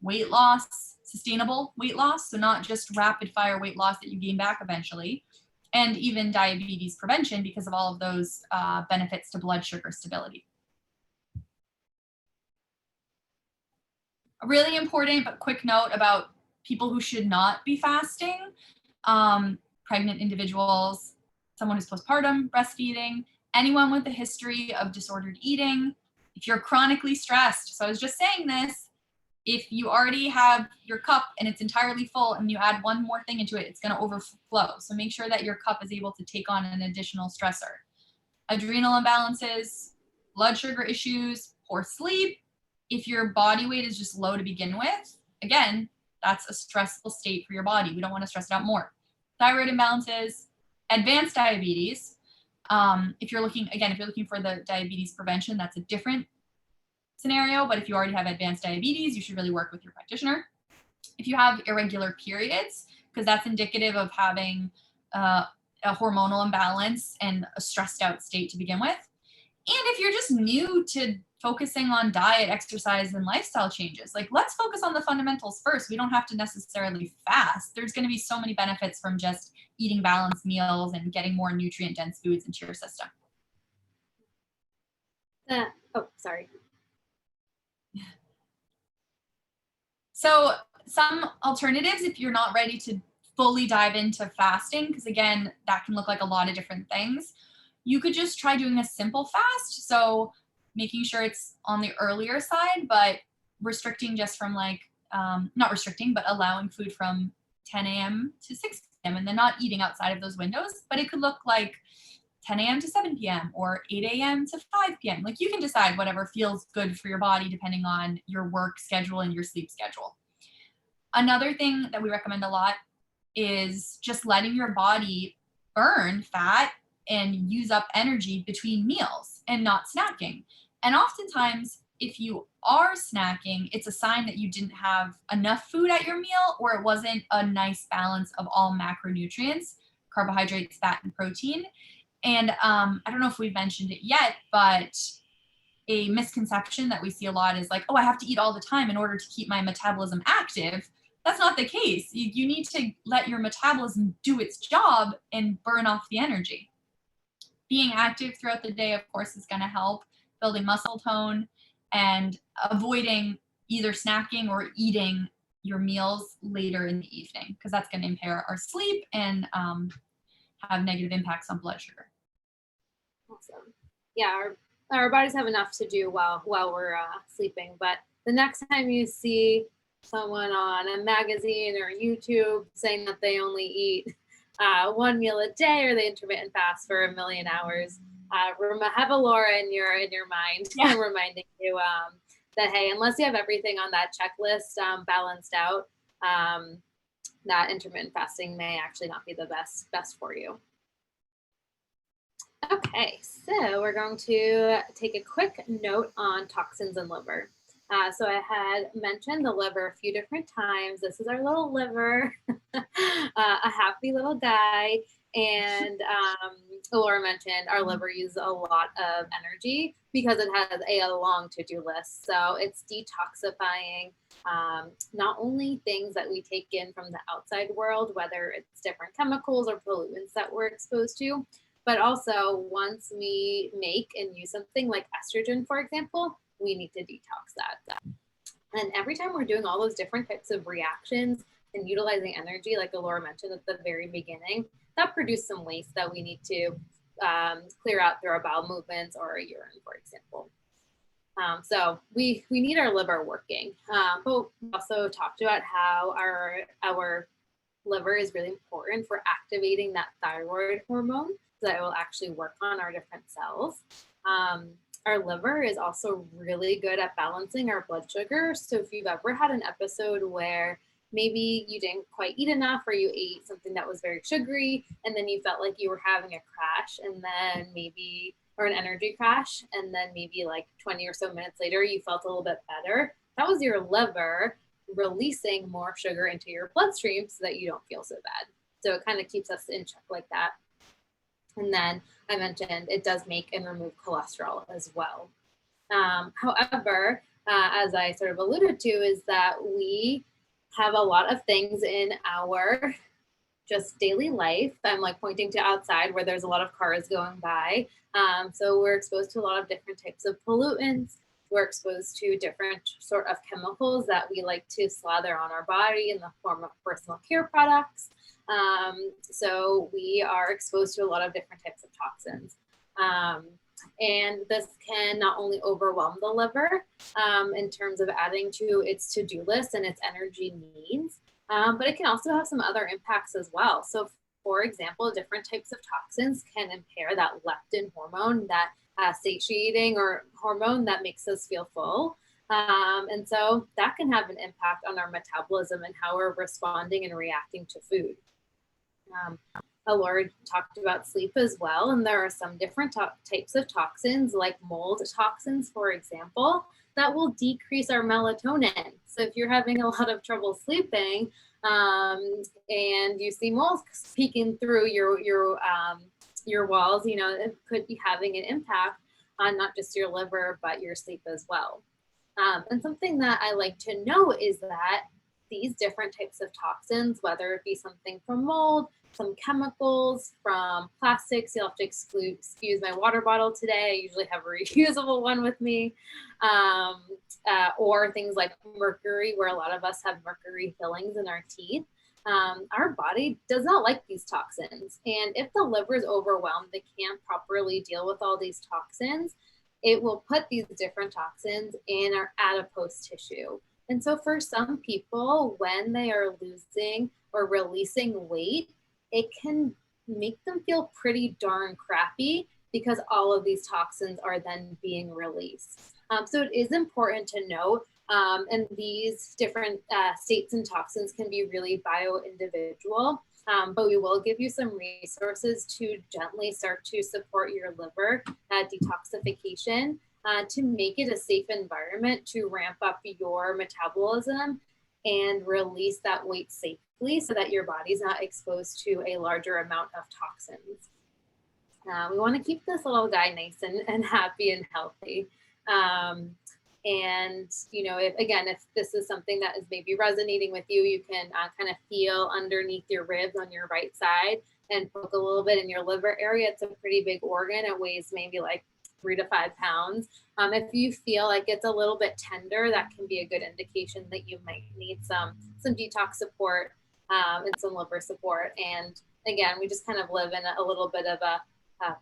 weight loss, sustainable weight loss, so not just rapid fire weight loss that you gain back eventually, and even diabetes prevention because of all of those benefits to blood sugar stability. A really important but quick note about people who should not be fasting: pregnant individuals, someone who's postpartum, breastfeeding, anyone with a history of disordered eating, if you're chronically stressed. So I was just saying this, if you already have your cup and it's entirely full and you add one more thing into it, it's going to overflow. So make sure that your cup is able to take on an additional stressor. Adrenal imbalances, blood sugar issues, poor sleep. If your body weight is just low to begin with, again, that's a stressful state for your body. We don't want to stress it out more. Thyroid imbalances, advanced diabetes. If you're looking for the diabetes prevention, that's a different scenario. But if you already have advanced diabetes, you should really work with your practitioner. If you have irregular periods, because that's indicative of having a hormonal imbalance and a stressed out state to begin with. And if you're just new to focusing on diet, exercise, and lifestyle changes, like let's focus on the fundamentals first. We don't have to necessarily fast. There's going to be so many benefits from just eating balanced meals and getting more nutrient dense foods into your system. Oh, sorry. So some alternatives, if you're not ready to fully dive into fasting, because again, that can look like a lot of different things, you could just try doing a simple fast. So making sure it's on the earlier side, but restricting just from like, not restricting, but allowing food from 10 a.m. to 6 p.m. and then not eating outside of those windows. But it could look like 10 a.m. to 7 p.m. or 8 a.m. to 5 p.m. Like you can decide whatever feels good for your body depending on your work schedule and your sleep schedule. Another thing that we recommend a lot is just letting your body burn fat and use up energy between meals and not snacking. And oftentimes, if you are snacking, it's a sign that you didn't have enough food at your meal or it wasn't a nice balance of all macronutrients, carbohydrates, fat, and protein. And I don't know if we've mentioned it yet, but a misconception that we see a lot is like, oh, I have to eat all the time in order to keep my metabolism active. That's not the case. You need to let your metabolism do its job and burn off the energy. Being active throughout the day, of course, is going to help building muscle tone and avoiding either snacking or eating your meals later in the evening, because that's going to impair our sleep and have negative impacts on blood sugar. Awesome. Yeah, our bodies have enough to do while we're sleeping, but the next time you see someone on a magazine or YouTube saying that they only eat one meal a day or they intermittent fast for a million hours, have a Laura in your mind, reminding you that, hey, unless you have everything on that checklist balanced out, that intermittent fasting may actually not be the best for you. Okay, so we're going to take a quick note on toxins and liver. So I had mentioned the liver a few different times. This is our little liver, a happy little guy. And Laura mentioned our liver uses a lot of energy because it has a long to-do list. So it's detoxifying not only things that we take in from the outside world, whether it's different chemicals or pollutants that we're exposed to, but also once we make and use something like estrogen, for example, we need to detox that. And every time we're doing all those different types of reactions and utilizing energy, like Laura mentioned at the very beginning, that produce some waste that we need to clear out through our bowel movements or our urine, for example. So we need our liver working. But we also talked about how our liver is really important for activating that thyroid hormone so that it will actually work on our different cells. Our liver is also really good at balancing our blood sugar. So if you've ever had an episode where maybe you didn't quite eat enough or you ate something that was very sugary and then you felt like you were having a crash and then maybe, or an energy crash, and then maybe like 20 or so minutes later, you felt a little bit better, that was your liver releasing more sugar into your bloodstream so that you don't feel so bad. So it kind of keeps us in check like that. And then I mentioned it does make and remove cholesterol as well. However, as I sort of alluded to, is that we have a lot of things in our just daily life. I'm like pointing to outside where there's a lot of cars going by. So we're exposed to a lot of different types of pollutants. We're exposed to different sort of chemicals that we like to slather on our body in the form of personal care products. So we are exposed to a lot of different types of toxins. And this can not only overwhelm the liver in terms of adding to its to-do list and its energy needs, but it can also have some other impacts as well. So for example, different types of toxins can impair that leptin hormone, that satiating or hormone that makes us feel full. And so that can have an impact on our metabolism and how we're responding and reacting to food. Laura talked about sleep as well, and there are some different types of toxins like mold toxins, for example, that will decrease our melatonin. So if you're having a lot of trouble sleeping, and you see moles peeking through your walls, you know, it could be having an impact on not just your liver, but your sleep as well. And something that I like to know is that these different types of toxins, whether it be something from mold, some chemicals, from plastics, you'll have to excuse my water bottle today. I usually have a reusable one with me. Or things like mercury, where a lot of us have mercury fillings in our teeth. Our body does not like these toxins. And if the liver is overwhelmed, they can't properly deal with all these toxins. It will put these different toxins in our adipose tissue. And so for some people, when they are losing or releasing weight, it can make them feel pretty darn crappy because all of these toxins are then being released. So it is important to note, and these different states and toxins can be really bio-individual, but we will give you some resources to gently start to support your liver detoxification to make it a safe environment to ramp up your metabolism and release that weight safely so that your body's not exposed to a larger amount of toxins. We want to keep this little guy nice and happy and healthy. And, you know, if this is something that is maybe resonating with you, you can kind of feel underneath your ribs on your right side and poke a little bit in your liver area. It's a pretty big organ. It weighs maybe like 3 to 5 pounds. If you feel like it's a little bit tender, that can be a good indication that you might need some detox support and some liver support. And again, we just kind of live in a little bit of a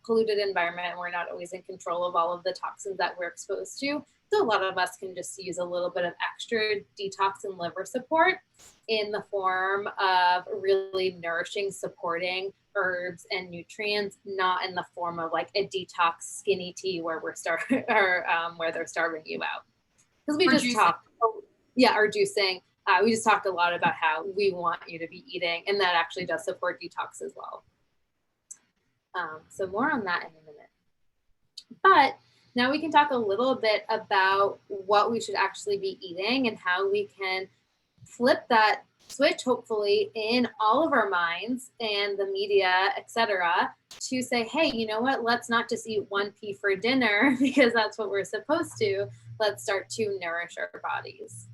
polluted environment. We're not always in control of all of the toxins that we're exposed to. So a lot of us can just use a little bit of extra detox and liver support in the form of really nourishing, supporting herbs and nutrients, not in the form of like a detox skinny tea where we're where they're starving you out. Because we just talked, or juicing. We just talked a lot about how we want you to be eating, and that actually does support detox as well. So more on that in a minute. But now we can talk a little bit about what we should actually be eating and how we can flip that switch, hopefully, in all of our minds and the media, etc., to say, hey, you know what? Let's not just eat one pea for dinner because that's what we're supposed to. Let's start to nourish our bodies.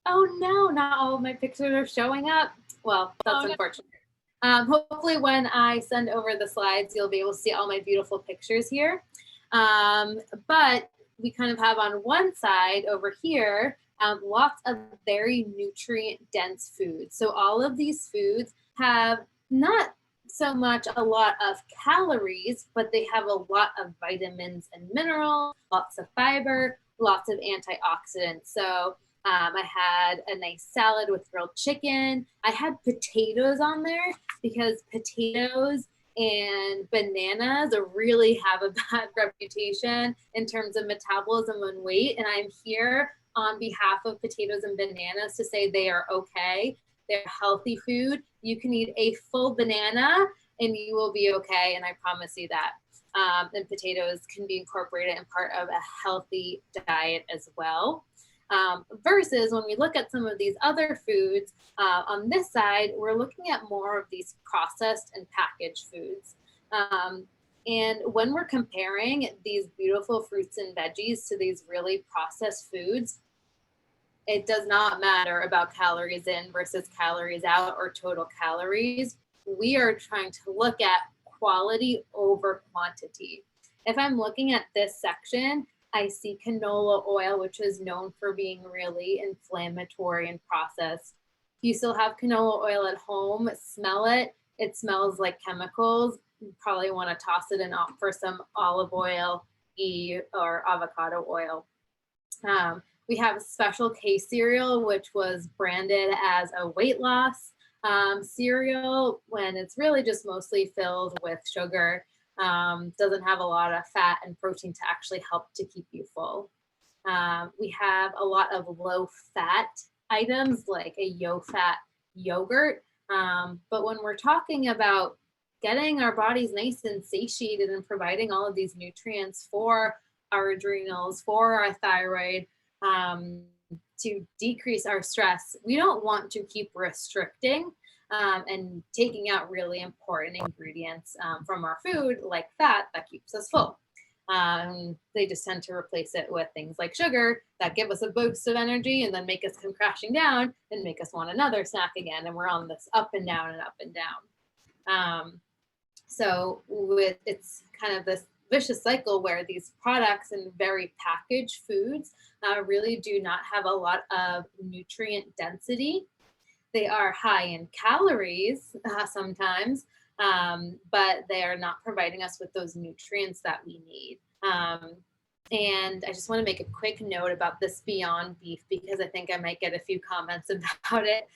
Oh no, not all of my pictures are showing up. Well, that's unfortunate. Hopefully when I send over the slides, you'll be able to see all my beautiful pictures here. But we kind of have on one side over here, lots of very nutrient dense foods. So all of these foods have not so much a lot of calories, but they have a lot of vitamins and minerals, lots of fiber, lots of antioxidants. So I had a nice salad with grilled chicken. I had potatoes on there because potatoes and bananas really have a bad reputation in terms of metabolism and weight. And I'm here on behalf of potatoes and bananas to say they are okay. They're healthy food. You can eat a full banana and you will be okay. And I promise you that. And potatoes can be incorporated in part of a healthy diet as well. Versus when we look at some of these other foods, on this side, we're looking at more of these processed and packaged foods. And when we're comparing these beautiful fruits and veggies to these really processed foods, it does not matter about calories in versus calories out or total calories. We are trying to look at quality over quantity. If I'm looking at this section, I see canola oil, which is known for being really inflammatory and processed. If you still have canola oil at home, smell it. It smells like chemicals. You probably want to toss it in for some olive oil, ghee, or avocado oil. We have Special K cereal, which was branded as a weight loss cereal when it's really just mostly filled with sugar. Doesn't have a lot of fat and protein to actually help to keep you full. We have a lot of low fat items like a low-fat yogurt. But when we're talking about getting our bodies nice and satiated and providing all of these nutrients for our adrenals, for our thyroid, to decrease our stress, we don't want to keep restricting and taking out really important ingredients from our food, like fat, that keeps us full. They just tend to replace it with things like sugar that give us a boost of energy and then make us come crashing down and make us want another snack again. And we're on this up and down and up and down. So it's kind of this vicious cycle where these products and very packaged foods really do not have a lot of nutrient density. They are high in calories sometimes, but they are not providing us with those nutrients that we need. And I just want to make a quick note about this Beyond Beef, because I think I might get a few comments about it,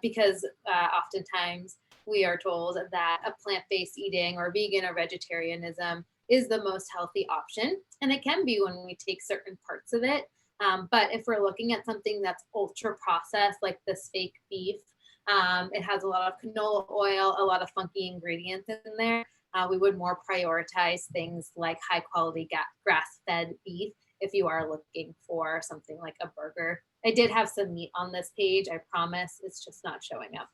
because oftentimes we are told that a plant-based eating or vegan or vegetarianism is the most healthy option. And it can be when we take certain parts of it. But if we're looking at something that's ultra processed, like this fake beef, it has a lot of canola oil, a lot of funky ingredients in there. We would more prioritize things like high quality grass-fed beef if you are looking for something like a burger. I did have some meat on this page, I promise, it's just not showing up.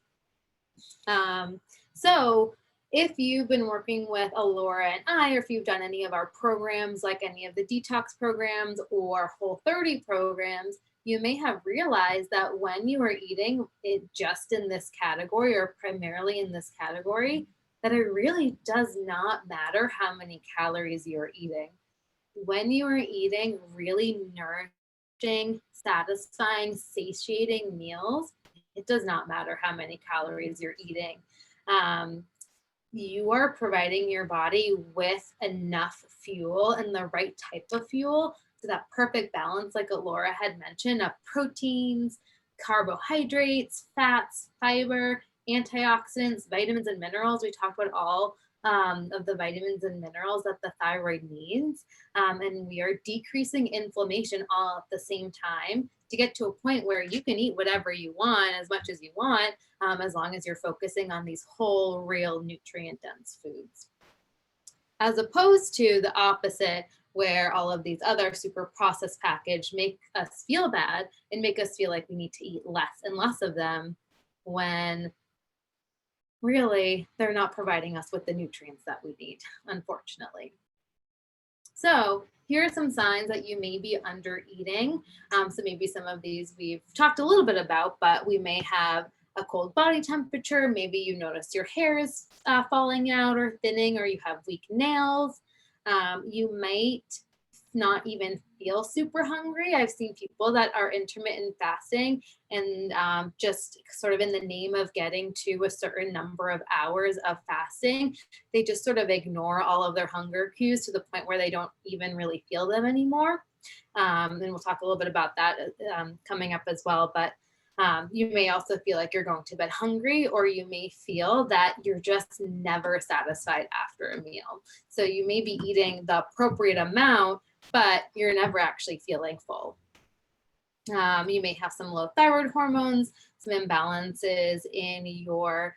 So if you've been working with Alora and I, or if you've done any of our programs, like any of the detox programs or Whole30 programs, you may have realized that when you are eating it just in this category, or primarily in this category, that it really does not matter how many calories you're eating. When you are eating really nourishing, satisfying, satiating meals, it does not matter how many calories you're eating. You are providing your body with enough fuel and the right type of fuel, so that perfect balance, like Alora had mentioned, of proteins, carbohydrates, fats, fiber, antioxidants, vitamins, and minerals. We talked about all of the vitamins and minerals that the thyroid needs. And we are decreasing inflammation all at the same time to get to a point where you can eat whatever you want, as much as you want, as long as you're focusing on these whole, real, nutrient-dense foods. As opposed to the opposite, where all of these other super processed packaged make us feel bad and make us feel like we need to eat less and less of them, when really they're not providing us with the nutrients that we need, unfortunately. So here are some signs that you may be under eating. So maybe some of these we've talked a little bit about, but we may have a cold body temperature. Maybe you notice your hair is falling out or thinning, or you have weak nails. You might not even feel super hungry. I've seen people that are intermittent fasting and just sort of in the name of getting to a certain number of hours of fasting, they just sort of ignore all of their hunger cues to the point where they don't even really feel them anymore. And we'll talk a little bit about that coming up as well. But you may also feel like you're going to bed hungry, or you may feel that you're just never satisfied after a meal. So you may be eating the appropriate amount, but you're never actually feeling full. You may have some low thyroid hormones, some imbalances in your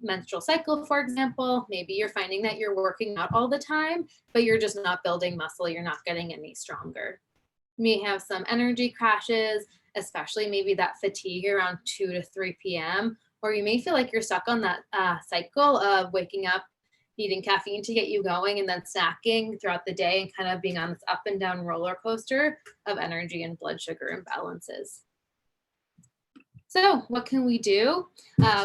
menstrual cycle, for example. Maybe you're finding that you're working out all the time, but you're just not building muscle. You're not getting any stronger. You may have some energy crashes, especially maybe that fatigue around 2 to 3 p.m. Or you may feel like you're stuck on that cycle of waking up, needing caffeine to get you going, and then snacking throughout the day and kind of being on this up and down roller coaster of energy and blood sugar imbalances. So what can we do?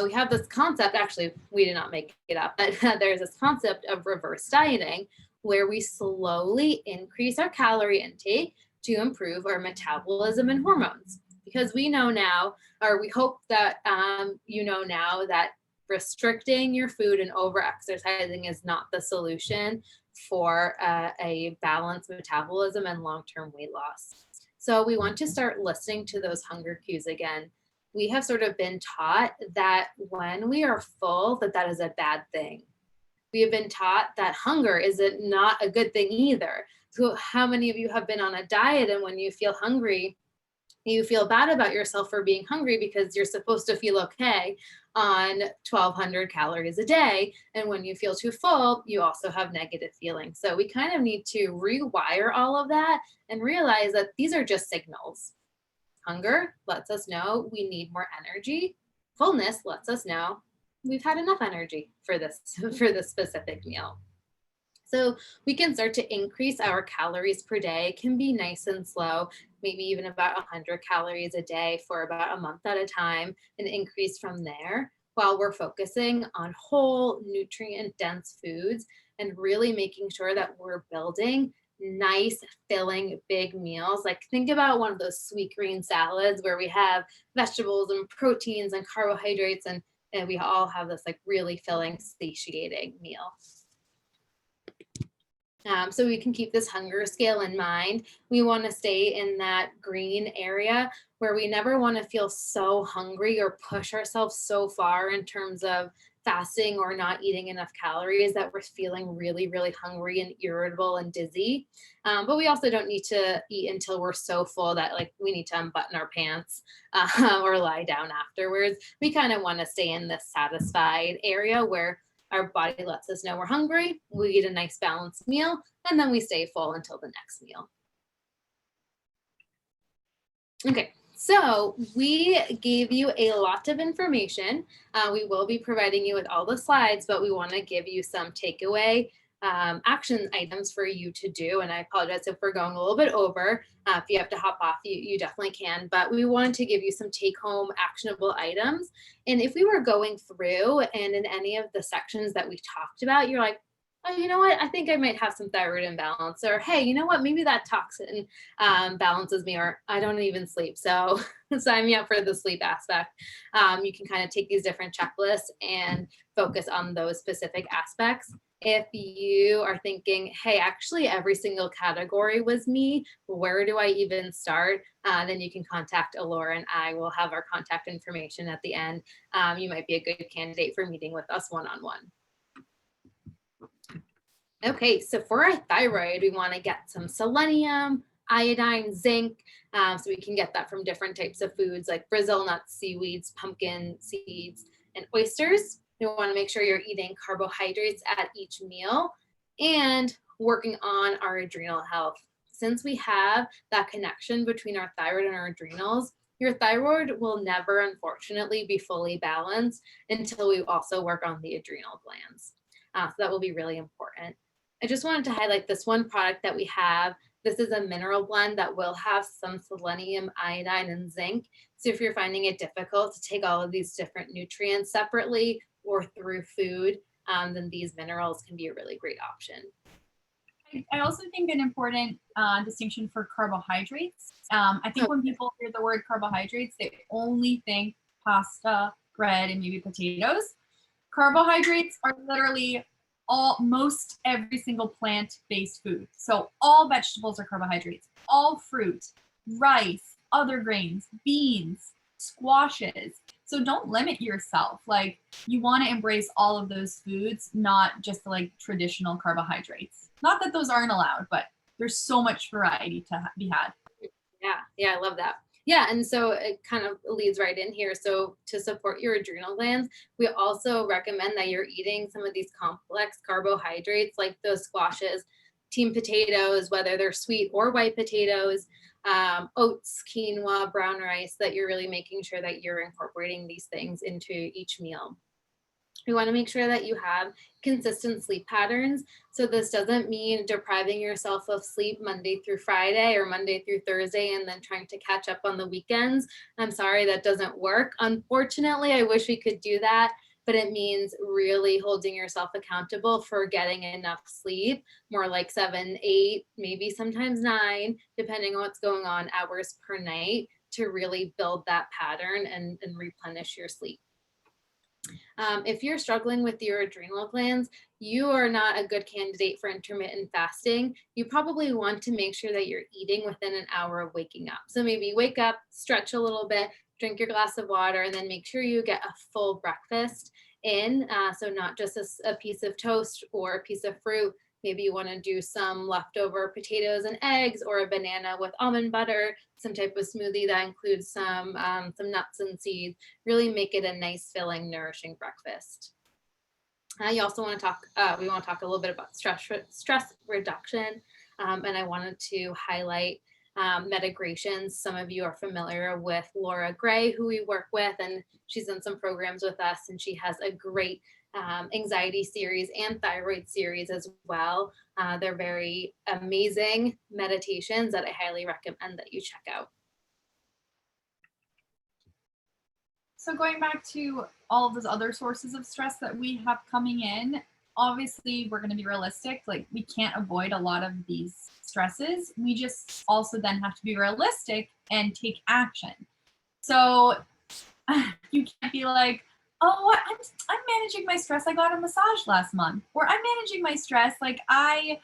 We have this concept, actually, we did not make it up, but there's this concept of reverse dieting, where we slowly increase our calorie intake to improve our metabolism and hormones. Because we know now, or we hope that you know now, that restricting your food and over-exercising is not the solution for a balanced metabolism and long-term weight loss. So we want to start listening to those hunger cues again. We have sort of been taught that when we are full, that is a bad thing. We have been taught that hunger is not a good thing either. So how many of you have been on a diet, and when you feel hungry, You feel bad about yourself for being hungry because you're supposed to feel okay on 1,200 calories a day. And when you feel too full, you also have negative feelings. So we kind of need to rewire all of that and realize that these are just signals. Hunger lets us know we need more energy. Fullness lets us know we've had enough energy for this for this specific meal. So we can start to increase our calories per day. It can be nice and slow, maybe even about 100 calories a day for about a month at a time, and increase from there while we're focusing on whole, nutrient dense foods and really making sure that we're building nice, filling, big meals. Like think about one of those sweet green salads where we have vegetables and proteins and carbohydrates, and we all have this like really filling, satiating meal. So we can keep this hunger scale in mind. We want to stay in that green area where we never want to feel so hungry or push ourselves so far in terms of fasting or not eating enough calories that we're feeling really, really hungry and irritable and dizzy. But we also don't need to eat until we're so full that like we need to unbutton our pants or lie down afterwards. We kind of want to stay in this satisfied area where our body lets us know we're hungry, we eat a nice balanced meal, and then we stay full until the next meal. Okay, so we gave you a lot of information. We will be providing you with all the slides, but we want to give you some takeaway action items for you to do. And I apologize if we're going a little bit over. If you have to hop off, you definitely can. But we wanted to give you some take-home actionable items. And if we were going through and in any of the sections that we talked about, you're like, oh, you know what? I think I might have some thyroid imbalance. Or, hey, you know what? Maybe that toxin balances me, or I don't even sleep. So sign me up for the sleep aspect. You can kind of take these different checklists and focus on those specific aspects. If you are thinking, hey, actually every single category was me, where do I even start? Then you can contact Alora and I will have our contact information at the end. You might be a good candidate for meeting with us one-on-one. Okay, so for our thyroid, we want to get some selenium, iodine, zinc, so we can get that from different types of foods like Brazil nuts, seaweeds, pumpkin seeds, and oysters. We want to make sure you're eating carbohydrates at each meal and working on our adrenal health. Since we have that connection between our thyroid and our adrenals, your thyroid will never, unfortunately, be fully balanced until we also work on the adrenal glands. So that will be really important. I just wanted to highlight this one product that we have. This is a mineral blend that will have some selenium, iodine, and zinc. So if you're finding it difficult to take all of these different nutrients separately or through food, then these minerals can be a really great option. I also think an important distinction for carbohydrates. I think when people hear the word carbohydrates, they only think pasta, bread, and maybe potatoes. Carbohydrates are literally most every single plant-based food. So all vegetables are carbohydrates, all fruit, rice, other grains, beans, squashes. So don't limit yourself. Like you want to embrace all of those foods, not just like traditional carbohydrates. Not that those aren't allowed, but there's so much variety to be had. Yeah, I love that. Yeah, and so it kind of leads right in here. So to support your adrenal glands, we also recommend that you're eating some of these complex carbohydrates like those squashes, team potatoes, whether they're sweet or white potatoes, oats, quinoa, brown rice, that you're really making sure that you're incorporating these things into each meal. We want to make sure that you have consistent sleep patterns. So this doesn't mean depriving yourself of sleep Monday through Friday or Monday through Thursday and then trying to catch up on the weekends. I'm sorry, that doesn't work. Unfortunately, I wish we could do that, but it means really holding yourself accountable for getting enough sleep, more like 7, 8, maybe sometimes 9, depending on what's going on, hours per night to really build that pattern and replenish your sleep. If you're struggling with your adrenal glands, you are not a good candidate for intermittent fasting. You probably want to make sure that you're eating within an hour of waking up. So maybe wake up, stretch a little bit, drink your glass of water, and then make sure you get a full breakfast in. So not just a piece of toast or a piece of fruit, Maybe you want to do some leftover potatoes and eggs, or a banana with almond butter, some type of smoothie that includes some nuts and seeds. Really make it a nice, filling, nourishing breakfast. You also want to talk. We want to talk a little bit about stress reduction, and I wanted to highlight Metagrations. Some of you are familiar with Laura Gray, who we work with, and she's done some programs with us, and she has a great anxiety series and thyroid series as well. They're very amazing meditations that I highly recommend that you check out. So going back to all of those other sources of stress that we have coming in, obviously we're going to be realistic. Like, we can't avoid a lot of these stresses. We just also then have to be realistic and take action. So you can't be like, oh, I'm managing my stress. I got a massage last month, or I'm managing my stress. Like, I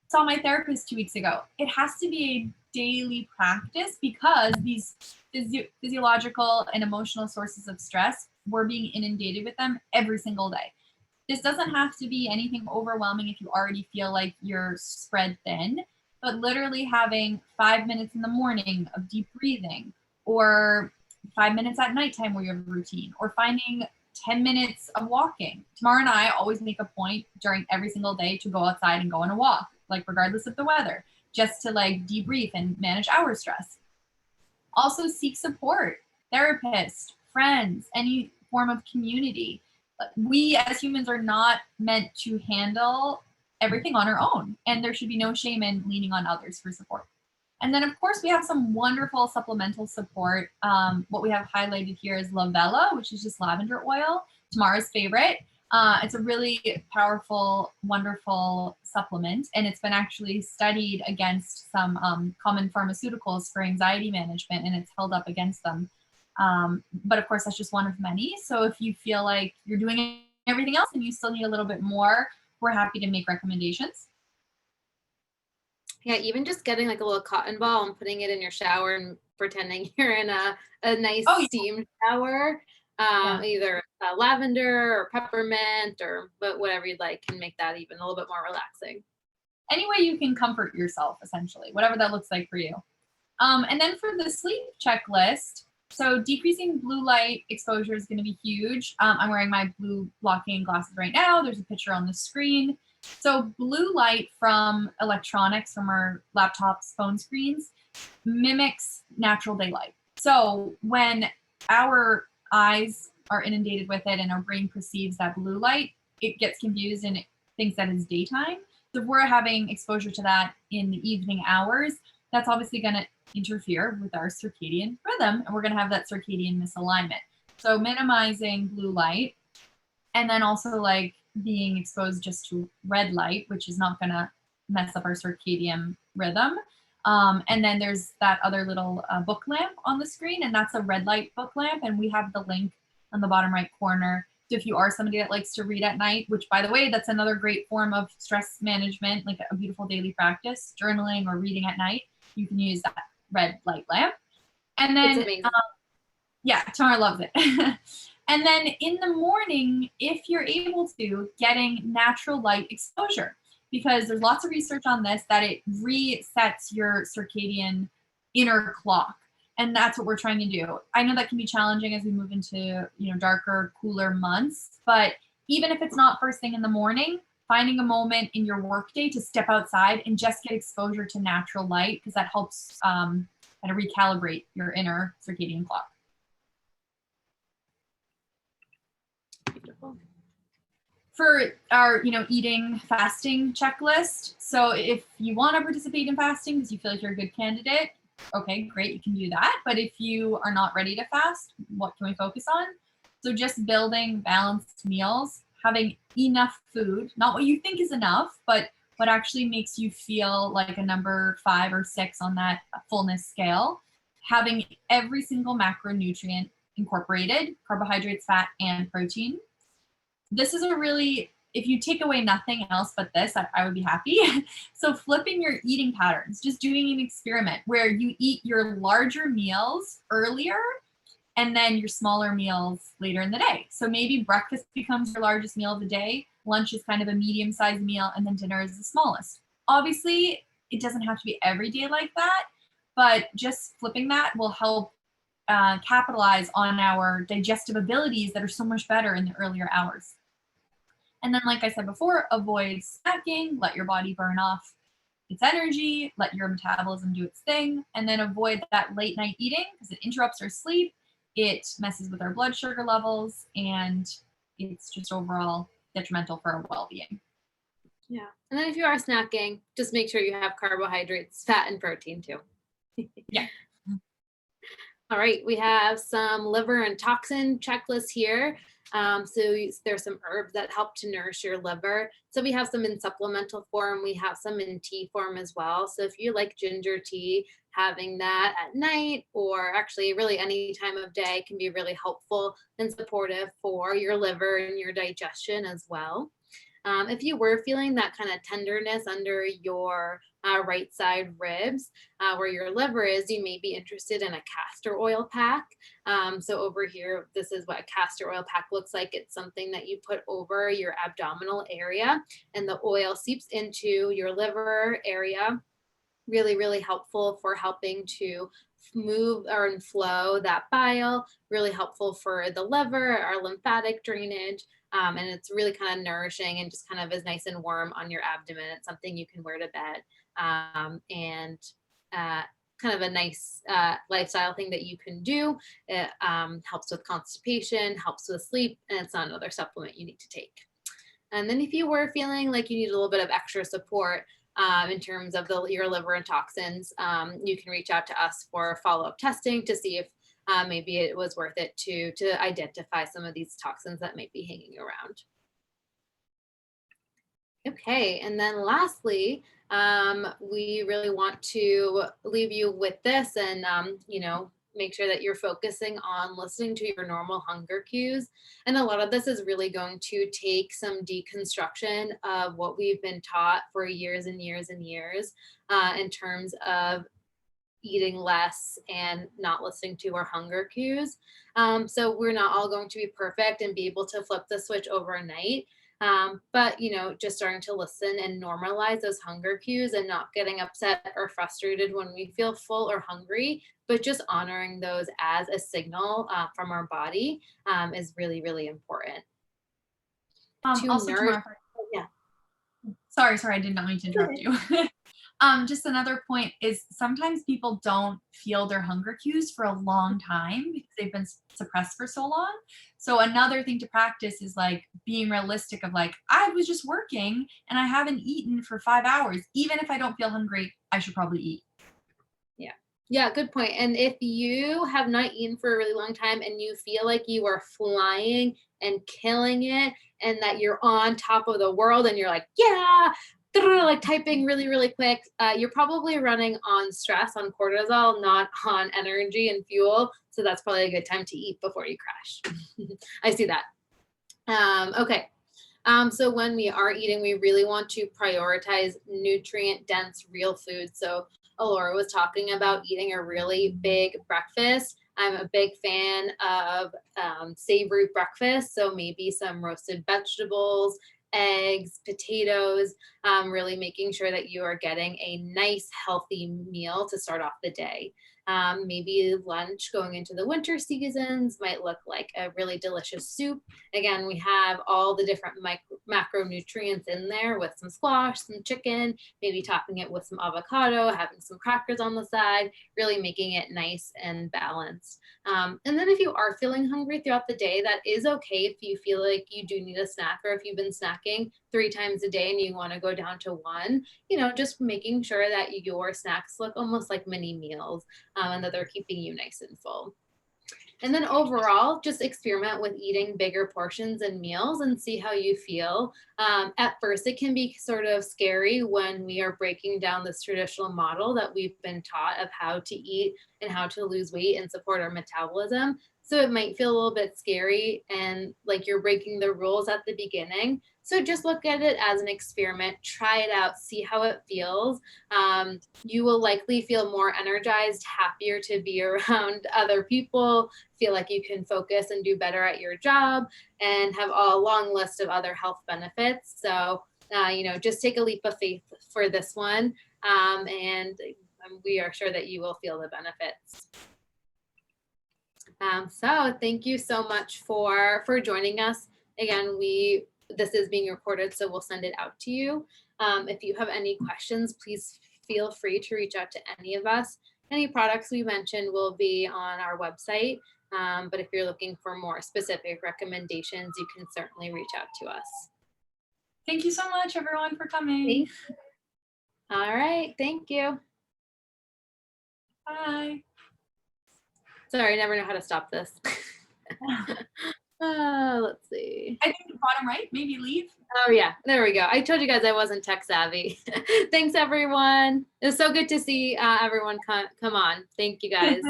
saw my therapist 2 weeks ago. It has to be a daily practice, because these physiological and emotional sources of stress, we're being inundated with them every single day. This doesn't have to be anything overwhelming if you already feel like you're spread thin, but literally having 5 minutes in the morning of deep breathing, or 5 minutes at nighttime where you have a routine, or finding 10 minutes of walking. Tamara and I always make a point during every single day to go outside and go on a walk, like regardless of the weather, just to like debrief and manage our stress. Also seek support, therapist, friends, any form of community. We as humans are not meant to handle everything on our own, and there should be no shame in leaning on others for support. And then, of course, we have some wonderful supplemental support. What we have highlighted here is Lavella, which is just lavender oil, Tamara's favorite. It's a really powerful, wonderful supplement, and it's been actually studied against some common pharmaceuticals for anxiety management, and it's held up against them. But of course, that's just one of many. So if you feel like you're doing everything else and you still need a little bit more, we're happy to make recommendations. Yeah, even just getting like a little cotton ball and putting it in your shower and pretending you're in a nice steam shower, either lavender or peppermint but whatever you'd like, can make that even a little bit more relaxing. Any way you can comfort yourself, essentially, whatever that looks like for you. And then for the sleep checklist, so decreasing blue light exposure is going to be huge. I'm wearing my blue blocking glasses right now. There's a picture on the screen. So blue light from electronics, from our laptops, phone screens, mimics natural daylight. So when our eyes are inundated with it and our brain perceives that blue light, it gets confused and it thinks that it's daytime. So if we're having exposure to that in the evening hours, that's obviously going to interfere with our circadian rhythm, and we're going to have that circadian misalignment. So minimizing blue light, and then also like being exposed just to red light, which is not going to mess up our circadian rhythm. And then there's that other little book lamp on the screen, and that's a red light book lamp, and we have the link on the bottom right corner. So if you are somebody that likes to read at night, which by the way, that's another great form of stress management, like a beautiful daily practice, journaling or reading at night, you can use that red light lamp. And then, yeah, Tamara loves it. And then in the morning, if you're able to, getting natural light exposure, because there's lots of research on this, that it resets your circadian inner clock. And that's what we're trying to do. I know that can be challenging as we move into, darker, cooler months, but even if it's not first thing in the morning, finding a moment in your workday to step outside and just get exposure to natural light, because that helps kind of recalibrate your inner circadian clock. Beautiful. For our, eating, fasting checklist. So if you want to participate in fasting because you feel like you're a good candidate, okay, great, you can do that. But if you are not ready to fast, what can we focus on? So just building balanced meals, having enough food, not what you think is enough, but what actually makes you feel like a number 5 or 6 on that fullness scale. Having every single macronutrient incorporated, carbohydrates, fat, and protein. This is if you take away nothing else but this, I would be happy. So flipping your eating patterns, just doing an experiment where you eat your larger meals earlier and then your smaller meals later in the day. So maybe breakfast becomes your largest meal of the day, lunch is kind of a medium-sized meal, and then dinner is the smallest. Obviously, it doesn't have to be every day like that, but just flipping that will help capitalize on our digestive abilities that are so much better in the earlier hours. And then, like I said before, avoid snacking, let your body burn off its energy, let your metabolism do its thing, and then avoid that late night eating because it interrupts our sleep, it messes with our blood sugar levels, and it's just overall detrimental for our well-being. Yeah. And then if you are snacking, just make sure you have carbohydrates, fat, and protein too. Yeah. All right, we have some liver and toxin checklists here. There's some herbs that help to nourish your liver. So we have some in supplemental form. We have some in tea form as well. So if you like ginger tea, having that at night or actually really any time of day can be really helpful and supportive for your liver and your digestion as well. If you were feeling that kind of tenderness under your right side ribs, where your liver is, you may be interested in a castor oil pack. So over here, this is what a castor oil pack looks like. It's something that you put over your abdominal area and the oil seeps into your liver area. Really, really helpful for helping to move or flow that bile, really helpful for the liver, our lymphatic drainage. And it's really kind of nourishing and just kind of is nice and warm on your abdomen. It's something you can wear to bed and kind of a nice lifestyle thing that you can do. It helps with constipation, helps with sleep, and it's not another supplement you need to take. And then if you were feeling like you need a little bit of extra support in terms of your liver and toxins, you can reach out to us for follow-up testing to see if maybe it was worth it to identify some of these toxins that might be hanging around. Okay, and then lastly, we really want to leave you with this and, make sure that you're focusing on listening to your normal hunger cues. And a lot of this is really going to take some deconstruction of what we've been taught for years and years and years in terms of eating less and not listening to our hunger cues. So we're not all going to be perfect and be able to flip the switch overnight. But just starting to listen and normalize those hunger cues and not getting upset or frustrated when we feel full or hungry, but just honoring those as a signal from our body is really, really important. Also, Tamara, yeah. Sorry, I did not mean to interrupt you. Just another point is sometimes people don't feel their hunger cues for a long time because they've been suppressed for so long. So another thing to practice is like being realistic of like, I was just working and I haven't eaten for 5 hours. Even if I don't feel hungry, I should probably eat. Yeah, good point. And if you have not eaten for a really long time and you feel like you are flying and killing it and that you're on top of the world and you're like, yeah, like typing really, really quick, you're probably running on stress, on cortisol, not on energy and fuel. So that's probably a good time to eat before you crash. I see that. Okay. So when we are eating, we really want to prioritize nutrient dense real food. So Alora was talking about eating a really big breakfast. I'm a big fan of savory breakfast. So maybe some roasted vegetables, eggs, potatoes, really making sure that you are getting a nice, healthy meal to start off the day. Maybe lunch going into the winter seasons might look like a really delicious soup. Again, we have all the different macronutrients in there with some squash, some chicken, maybe topping it with some avocado, having some crackers on the side, really making it nice and balanced. And then if you are feeling hungry throughout the day, that is okay if you feel like you do need a snack or if you've been snacking 3 times a day and you want to go down to 1, just making sure that your snacks look almost like mini meals and that they're keeping you nice and full. And then overall, just experiment with eating bigger portions and meals and see how you feel. At first, it can be sort of scary when we are breaking down this traditional model that we've been taught of how to eat and how to lose weight and support our metabolism. So it might feel a little bit scary and like you're breaking the rules at the beginning. So just look at it as an experiment, try it out, see how it feels. You will likely feel more energized, happier to be around other people, feel like you can focus and do better at your job, and have a long list of other health benefits. So, just take a leap of faith for this one. And we are sure that you will feel the benefits. So thank you so much for joining us. Again, this is being recorded, so we'll send it out to you. If you have any questions, please feel free to reach out to any of us. Any products we mentioned will be on our website, but if you're looking for more specific recommendations, you can certainly reach out to us. Thank you so much, everyone, for coming. All right, thank you. Bye. Sorry, I never know how to stop this. Let's see. I think the bottom right, maybe leave. Oh yeah, there we go. I told you guys I wasn't tech savvy. Thanks everyone. It was so good to see everyone come on. Thank you guys.